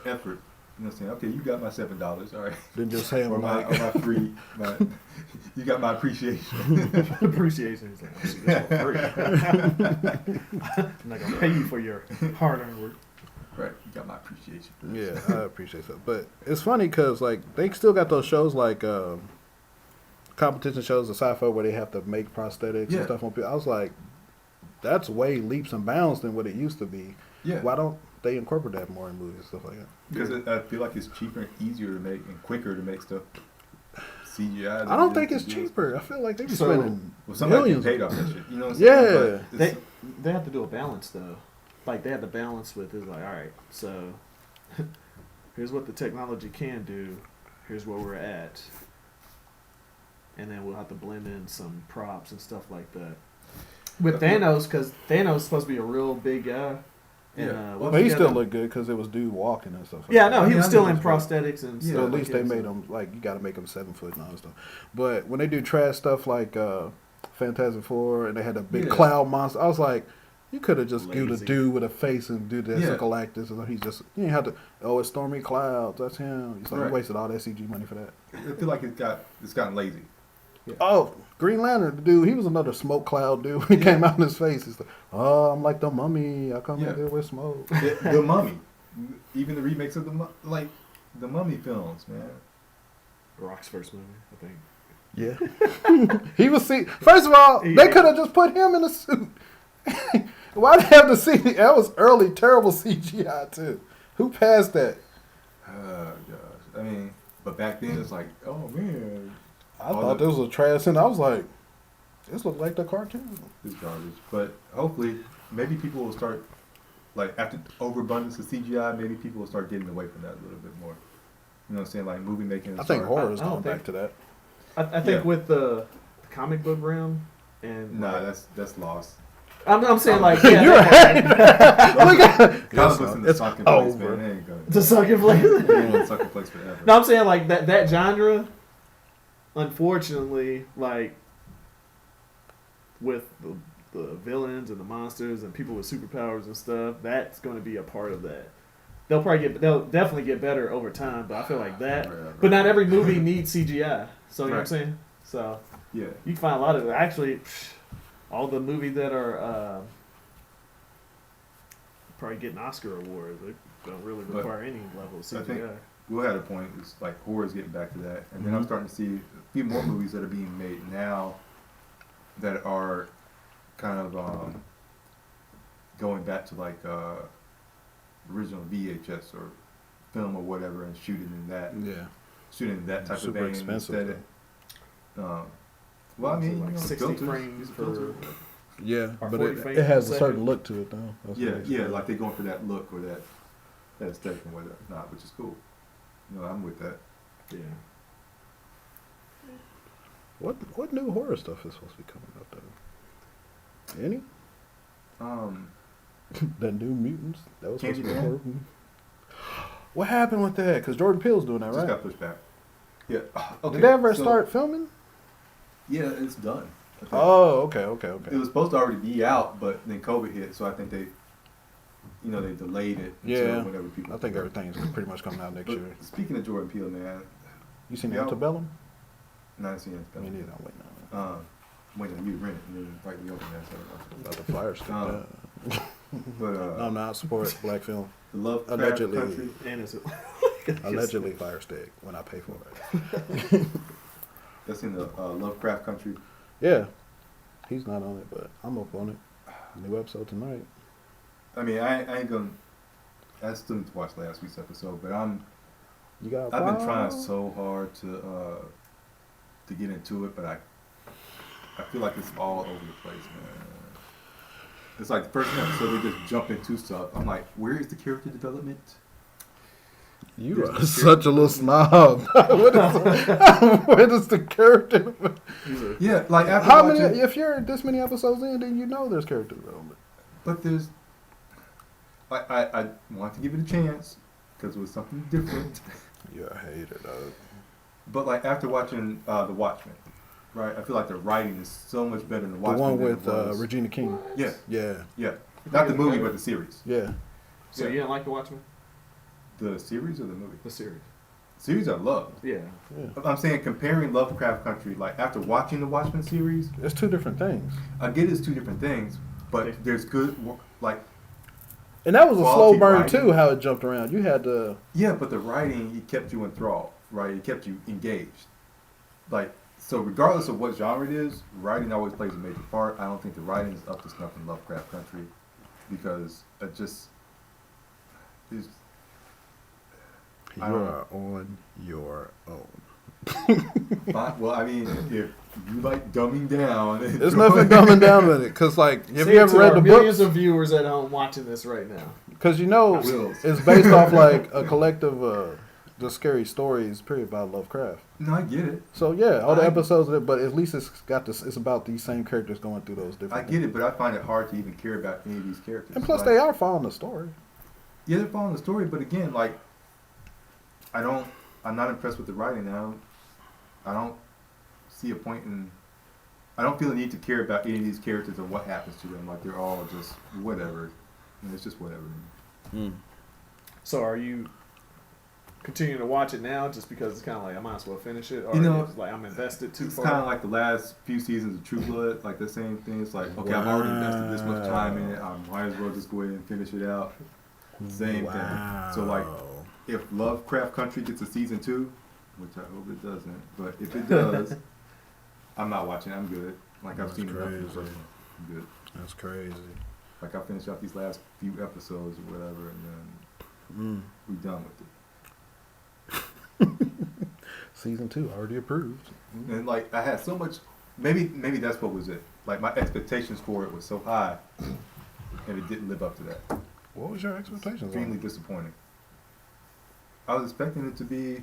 effort. You know what I'm saying? Okay, you got my $7, all right. Then just say or my free, you got my appreciation. Appreciation is like, I'll see this for free. I'm not gonna pay you for your hard-earned work. Right, you got my appreciation. Yeah, I appreciate that. But it's funny because like they still got those shows like competition shows, the sci-fi where they have to make prosthetics and stuff on people. I was like, that's way leaps and bounds than what it used to be. Yeah. Why don't they incorporate that more in movies and stuff like that? Because I feel like it's cheaper and easier to make and quicker to make stuff. CGI. I don't think it's cheaper. I feel like they be spending millions. Paid off that shit. You know what I'm saying? They have to do a balance though. Like they have to balance with is like, all right, so here's what the technology can do. Here's where we're at. And then we'll have to blend in some props and stuff like that. With Thanos, because Thanos is supposed to be a real big guy. Yeah, but he still looked good because it was dude walking and stuff. Yeah, no, he was still in prosthetics and stuff. So at least they made him like you got to make him 7 foot and all that stuff. But when they do trash stuff like Fantastic Four and they had a big cloud monster, I was like, you could have just do the dude with a face and do that Galactus. And he's just you didn't have to. Oh, it's stormy clouds. That's him. He's like you wasted all that CG money for that. I feel like it's gotten lazy. Yeah. Oh, Green Lantern, the dude, he was another smoke cloud dude. He came out in his face. He's like, oh, I'm like the mummy. I come in there with smoke. The Mummy. Even the remakes of the Mummy films, man. Rock's first movie, I think. Yeah. He was first of all, they could have just put him in a suit. Why they have the CGI? That was early, terrible CGI too. Who passed that? Oh, gosh. I mean, but back then it's like, oh, man. I thought this was a trash scene. I was like, this looked like the cartoon. It's garbage. But hopefully, maybe people will start, like, after overabundance of CGI, maybe people will start getting away from that a little bit more. You know what I'm saying? Like, movie making. I think horror is going back to that. I think with the comic book realm and. Nah, that's lost. I'm saying, like, you're right. Comic books in the sunken place, man. They ain't going. The sunken place? The sunken place forever. No, I'm saying, like, that genre. Unfortunately, like with the villains and the monsters and people with superpowers and stuff, that's going to be a part of that. They'll definitely get better over time, but I feel like that. Right. But not every movie needs CGI. So you know what I'm saying? So yeah, you can find a lot of actually all the movies that are probably getting Oscar awards. They don't really require any level of CGI. I think Will had a point. It's like horror's getting back to that, and then I'm starting to see a few more movies that are being made now that are kind of going back to like original VHS or film or whatever, and shooting in that. Yeah. Shooting in that type super of vein expensive. Well, I mean, like 60 filters, frames for. Yeah, or but 40 it has a certain look to it though. Yeah, like they're going for that look or that aesthetic and whatnot, which is cool. No, I'm with that. Yeah. What new horror stuff is supposed to be coming up though? Any? The New Mutants. That was supposed to be a horror movie. What happened with that? Because Jordan Peele's doing that, right? Just got pushed back. Yeah. Okay. Did they ever start filming? Yeah, it's done. Oh, okay. It was supposed to already be out, but then COVID hit, so I think they delayed it until whenever people. I think everything's pretty much coming out next year. Speaking of Jordan Peele, man. You seen Antebellum? No, I haven't seen Antebellum. Me neither. I'm waiting on it. Waiting on you to rent it and then invite me over there. So about the fire stick. But I'm not support black film. The Lovecraft Allegedly. Country. And is it Allegedly fire stick when I pay for it. That's in the Lovecraft Country. Yeah. He's not on it, but I'm up on it. New episode tonight. I mean, I ain't gonna. I still need to watch last week's episode, but I've been trying so hard to get into it, but I feel like it's all over the place, man. It's like the first episode they just jump into stuff. I'm like, where is the character development? You are such a little snob. Where is the character? Yeah, like after how many? If you're this many episodes in, then you know there's character development. But there's, I want to give it a chance because it was something different. Yeah, I hate it. But like after watching The Watchmen, right? I feel like the writing is so much better than The Watchmen. The one with Regina King. Yeah. Yeah. Not the movie, but the series. Yeah. So you didn't like The Watchmen? The series or the movie? The series. Series I loved. Yeah. I'm saying comparing Lovecraft Country, like after watching the Watchmen series, it's two different things. I get it's two different things, but there's good like. And that was a slow burn writing. too. How it jumped around. You had to. Yeah, but the writing it kept you enthralled, right? It kept you engaged. Like so, regardless of what genre it is, writing always plays a major part. I don't think the writing is up to snuff in Lovecraft Country because it just is. You are on your own. Well, I mean, if you like dumbing down, there's nothing dumbing down with it. Cause like, have you ever read the millions books? of viewers at home watching this right now. Cause it's based off like a collective, the scary stories period by Lovecraft. No, I get it. So yeah, all the episodes, but at least it's got this. It's about these same characters going through those different. I get it, but I find it hard to even care about any of these characters. And plus, they are following the story. Yeah, they're following the story, but again, like. I'm not impressed with the writing now. I don't see a point in. I don't feel a need to care about any of these characters or what happens to them. Like they're all just whatever. It's just whatever. So are you continuing to watch it now just because it's kind of like I might as well finish it, or it's like I'm invested too far? It's kind of like the last few seasons of True Blood, like the same thing. It's like okay, I've already invested this much time in it. I might as well just go ahead and finish it out. Same thing. So like. If Lovecraft Country gets a season 2, which I hope it doesn't, but if it does, I'm not watching. I'm good. Like I've seen enough of the first one. I'm good. That's crazy. Like I finished out these last few episodes or whatever, and then we're done with it. Season 2 already approved. And like I had so much. Maybe that's what was it. Like my expectations for it was so high, and it didn't live up to that. What was your expectations? Extremely disappointing. I was expecting it to be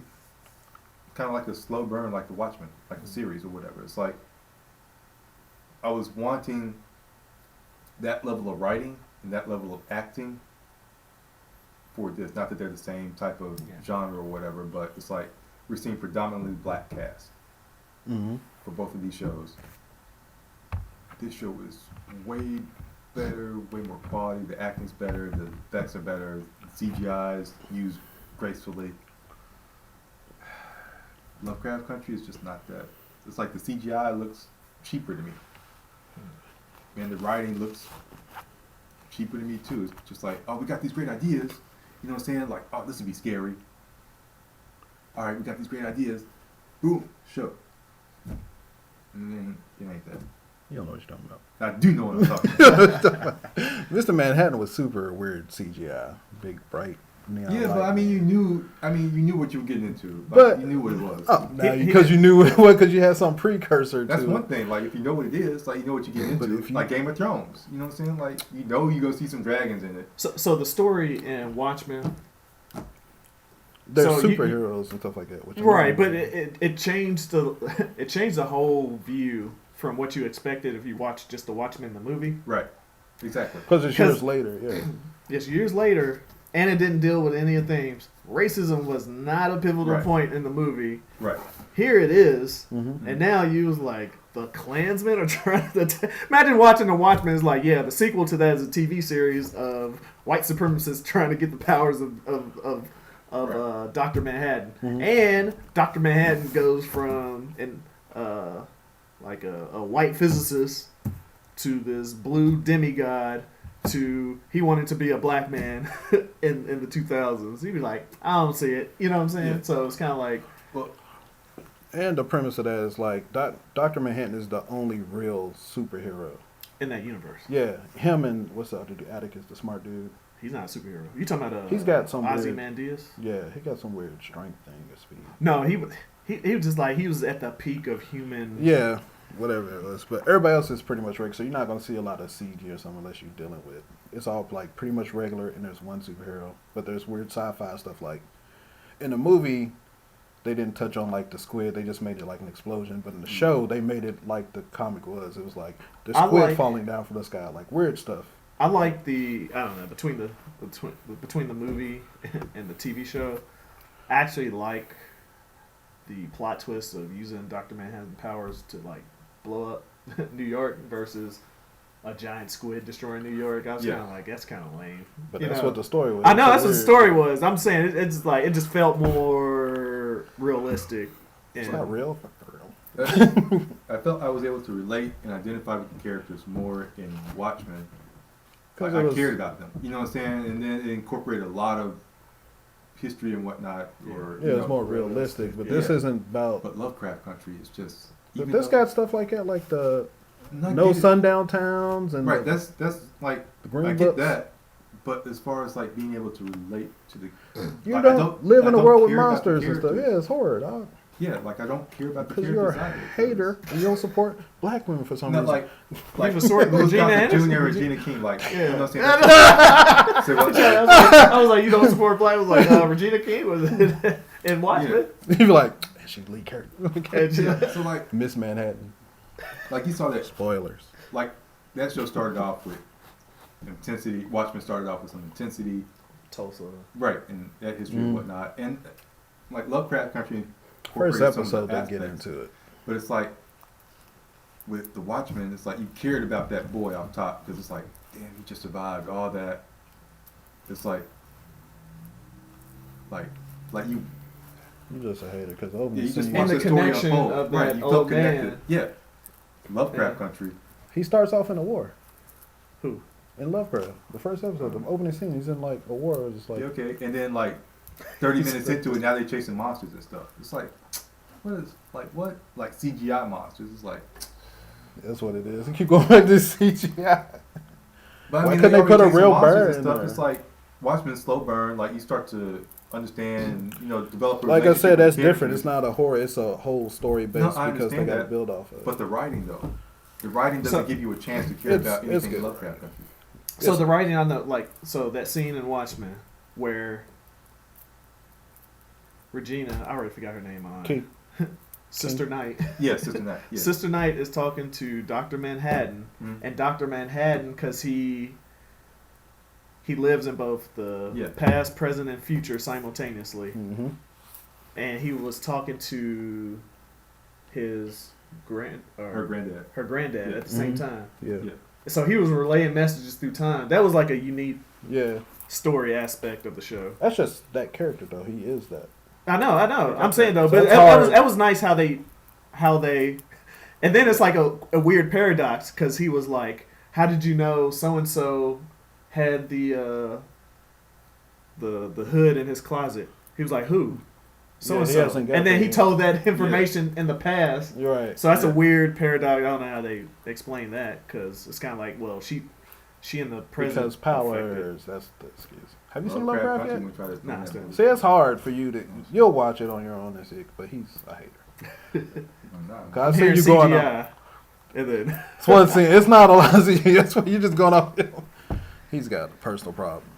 kind of like a slow burn, like The Watchmen, like a series or whatever. It's like I was wanting that level of writing and that level of acting for this. Not that they're the same type of genre or whatever, but it's like we're seeing predominantly black cast for both of these shows. This show is way better, way more quality. The acting's better, the effects are better, the CGI is used gracefully. Lovecraft Country is just not that. It's like the CGI looks cheaper to me. And the writing looks cheaper to me too. It's just like, oh, we got these great ideas. You know what I'm saying? Like, oh, this would be scary. All right, we got these great ideas. Boom, show. And then it ain't that. You don't know what you're talking about. I do know what I'm talking about. Mr. Manhattan was super weird CGI. Big, bright. Yeah, but I mean, you knew what you were getting into. Like, but you knew what it was. Oh, because you knew what, because you had some precursor. That's to one thing. Like, if you know what it is, like you know what you get into. Like Game of Thrones, you know what I'm saying? Like, you know you're gonna see some dragons in it. So the story in Watchmen. There's superheroes and stuff like that. Right, but it changed the whole view from what you expected if you watched just the Watchmen the movie. Right. Exactly. Because it's years later. Yeah. It's years later. and it didn't deal with any of the themes. Racism was not a pivotal point in the movie. Right. Here it is, and now you was like, the Klansmen are trying to... Imagine watching The Watchmen. It's like, yeah, the sequel to that is a TV series of white supremacists trying to get the powers of Dr. Manhattan. And Dr. Manhattan goes from like a white physicist to this blue demigod to he wanted to be a black man in the 2000s. He'd be like, I don't see it. You know what I'm saying? Yeah. So it's kind of like... Well, and the premise of that is like Dr. Manhattan is the only real superhero in that universe. Yeah, him and what's the other dude? Atticus, the smart dude. He's not a superhero. You talking about he's got some Ozymandias? Yeah, he got some weird strength thing or speed. No, he was just like he was at the peak of human. Yeah, whatever it was. But everybody else is pretty much regular, so you're not gonna see a lot of CG or something unless you're dealing with. It's all like pretty much regular, and there's one superhero, but there's weird sci-fi stuff like in the movie. They didn't touch on like the squid. They just made it like an explosion. But in the show, they made it like the comic was. It was like the squid falling down from the sky, like weird stuff. I like between the movie and the TV show. I actually like the plot twist of using Dr. Manhattan's powers to like blow up New York versus a giant squid destroying New York. I was kind of like, that's kind of lame. But that's what the story was. I know that's what the story was. I'm saying it's like it just felt more realistic. It's not real. I felt I was able to relate and identify with the characters more in Watchmen. Like I cared about them. You know what I'm saying? And then it incorporated a lot of history and whatnot. It's more realistic. But this isn't about. But Lovecraft Country is just. But this got stuff like that, like the no sundown towns and right. That's like the Green I Books. Get that. But as far as like being able to relate to the, you like, don't live in a world with monsters and stuff. Yeah, it's horrid. Yeah, like I don't care about the characters. Because you're a hater and you don't support black women for some reason. Like you support Regina King, like yeah. You know what I'm saying? I was like, you don't support black? I was like, Regina King was in Watchmen. You'd be like, she's lead character. So like Miss Manhattan. Like you saw that spoilers. Like that show started off with intensity. Watchmen started off with some intensity. Tulsa. Right, and that history and whatnot. And like Lovecraft Country. First episode they get into it. But it's like with the Watchmen, it's like you cared about that boy off top because it's like, damn, he just survived all that. It's like you. You're just a hater because you just watch the connection of that right, you felt connected. Man. Yeah, Lovecraft Country. He starts off in a war. Who? In Lovecraft, the first episode, the opening scene, he's in like a war. It's like okay, and then like 30 minutes into it, now they're chasing monsters and stuff. It's like, what? Like CGI monsters. It's like that's what it is. You keep going back to CGI. But I mean, why couldn't they put a real bird in stuff? there? It's like Watchmen slow burn. Like you start to understand, develop. Like I said, that's different. It's not a horror. It's a whole story based because they got to build off of it. But the writing though, doesn't give you a chance to care about anything in Lovecraft Country. So the writing on that scene in Watchmen where Regina, I already forgot her name on. Sister Knight. Yeah, Sister Knight. Yeah. Sister Knight is talking to Dr. Manhattan, and Dr. Manhattan, because he lives in both the past, present, and future simultaneously. Mm-hmm. And he was talking to his her granddad at the same time. Yeah. So he was relaying messages through time. That was like a unique story aspect of the show. That's just that character though. He is that. I know. I'm saying though, but that was nice how they, and then it's like a weird paradox because he was like, "How did you know so and so had the hood in his closet?" He was like, "Who?" So and so, and then he told that information in the past. You're right. So that's a weird paradox. I don't know how they explain that because it's kind of like, well, she in the present because powers. That's the excuse. Have you seen Lovecraft yet? Nah, see, it's hard for you to. You'll watch it on your own and see, but he's a hater. Cause I see you CGI, going on. And then it's one scene. It's not a lot of CGI. That's what you're just going off. He's got a personal problem.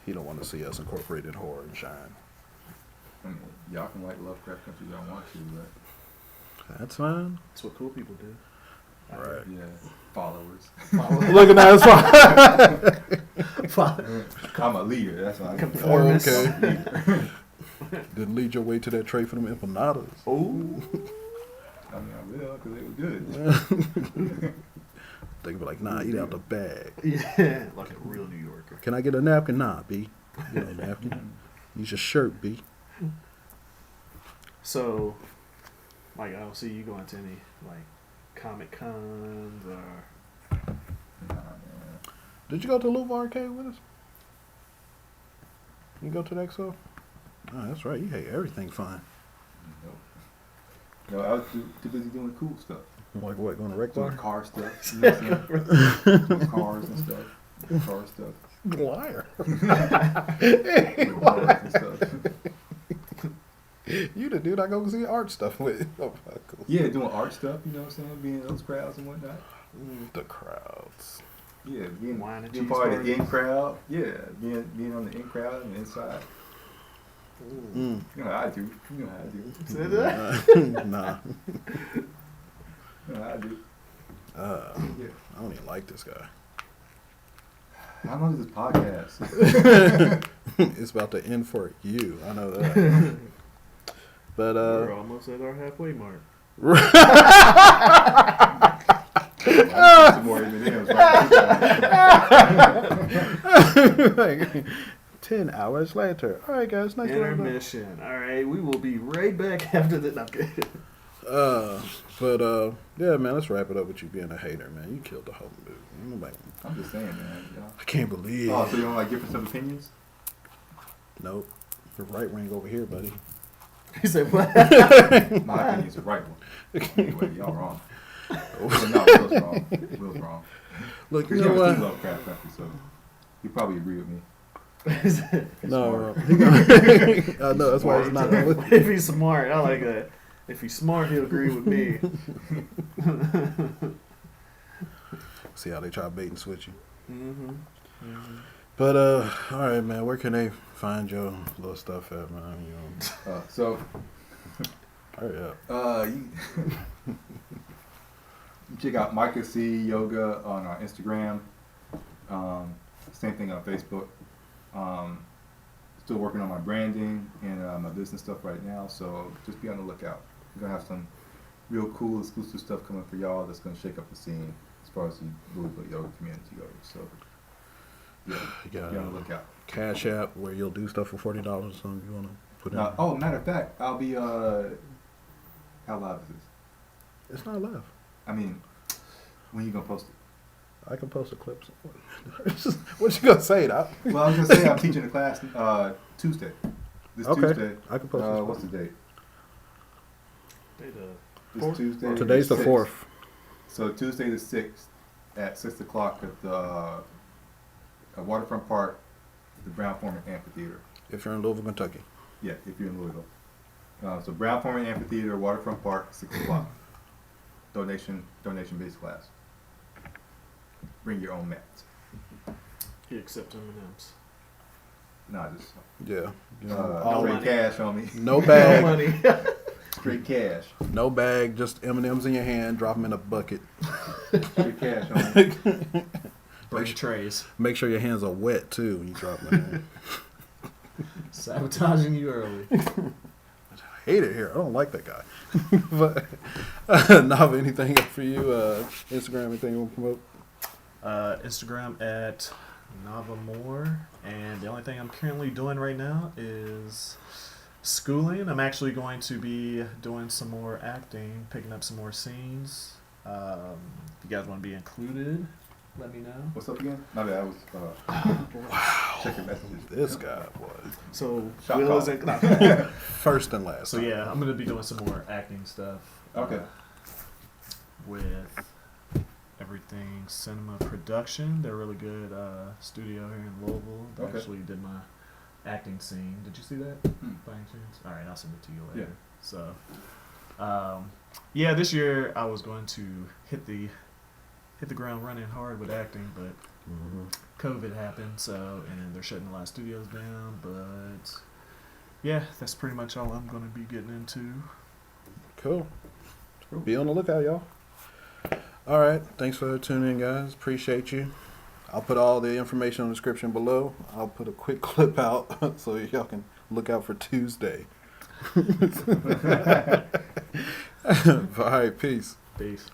He don't want to see us incorporated horror and shine. I mean, y'all can like Lovecraft Country, y'all want to, but that's fine. That's what cool people do. Right. Yeah. Followers. Look at that. I'm a leader. That's why. Conformist. Oh, okay. Didn't lead your way to that tray for them empanadas. Oh. I mean, I will because they were good. They be like, nah, eat out the bag. Yeah, like a real New Yorker. Can I get a napkin? Nah, B. Get a napkin. Use your shirt, B. So, like, I don't see you going to any, like, Comic Cons or... Nah, man. Did you go to Louisville Arcade with us? You go to the expo? Oh, that's right. You hate everything fine. No, I was too busy doing cool stuff. Like what? Going to wreck Doing bar? car stuff. You know what I'm saying? Doing cars and stuff. Car stuff. Liar. Doing cars and stuff. You the dude I go see art stuff with. Oh, cool. Yeah, doing art stuff, you know what I'm saying? Being in those crowds and whatnot. The crowds. Yeah, being Wine and part cheese of the parties. in crowd. Yeah, being on the in crowd and the inside. Mm. You know how I do. You know how I do. Say that? Nah. You know how I do. Yeah. I don't even like this guy. How long is this podcast? It's about to end for you. I know that. But We're almost at our halfway mark. Some more M&Ms, right? like, 10 hours later. All right, guys. Nice to meet you. Intermission. All right, we will be right back after the... No, I'm kidding. Yeah, man, let's wrap it up with you being a hater, man. You killed the whole movie. Nobody- I'm just saying, man. You know? I can't believe Oh, so you don't like difference of opinions? Nope. The right wing over here, buddy. He said, what? My opinion's the right one. Anyway, y'all wrong. Well, no, Will's wrong. Will's wrong. Look, you Because know you what? love Craft Country, so you probably agree with me. No, I know that's why it's not. If he's smart, I like that. If he's smart, he'll agree with me. See how they try to bait and switch you. Mm-hmm. Mm-hmm. But all right, man. Where can they find your little stuff at, man? You know, hurry up. You check out Micah C Yoga on our Instagram. Same thing on Facebook. Still working on my branding and my business stuff right now, so just be on the lookout. We're gonna have some real cool exclusive stuff coming for y'all that's gonna shake up the scene as far as the Louisville yoga community goes. So yeah, You be got on the lookout. Cash App where you'll do stuff for $40 or something you want to put in. Oh, matter of fact, I'll be how loud is this? It's not live. I mean, when you gonna post it? I can post a clip. What you gonna say, Doc? Well, I was gonna say I'm teaching a class Tuesday. This Okay. Tuesday. I can post this. What's the date? This Fourth? Tuesday. Today's the 6th. 4th. So Tuesday the 6th at 6 o'clock at the Waterfront Park, the Brown Forman Amphitheater. If you're in Louisville, Kentucky. Yeah, if you're in Louisville. So Brown Forman Amphitheater, Waterfront Park, 6 o'clock. Donation-based class. Bring your own mats. He accepts M&M's. Nah, just Yeah. You know, no straight money. cash on me. no No bag. money. Straight cash. No bag. Just M&Ms in your hand. Drop them in a bucket. Straight cash on me. Bring trays. Make sure your hands are wet too when you drop them in. Sabotaging you early. I hate it here. I don't like that guy. But Nava, anything up for you? Instagram, anything you want to promote? Instagram at Navamore, and the only thing I'm currently doing right now is schooling. I'm actually going to be doing some more acting, picking up some more scenes. If you guys want to be included, let me know. What's up again? My bad. I was checking messages. This guy was So Shot Will call. is in. first and last. So yeah, I'm gonna be doing some more acting stuff. Okay. With Everything Cinema Production. They're a really good studio here in Louisville. They Okay. actually did my acting scene. Did you see that by any chance? All right, I'll send it to you later. Yeah. So, yeah, this year I was going to hit the ground running hard with acting, but COVID happened, so, and they're shutting a lot of studios down. But yeah, that's pretty much all I'm going to be getting into. Cool. Be on the lookout, y'all. All right. Thanks for tuning in, guys. Appreciate you. I'll put all the information in the description below. I'll put a quick clip out so y'all can look out for Tuesday. All right, peace. Peace.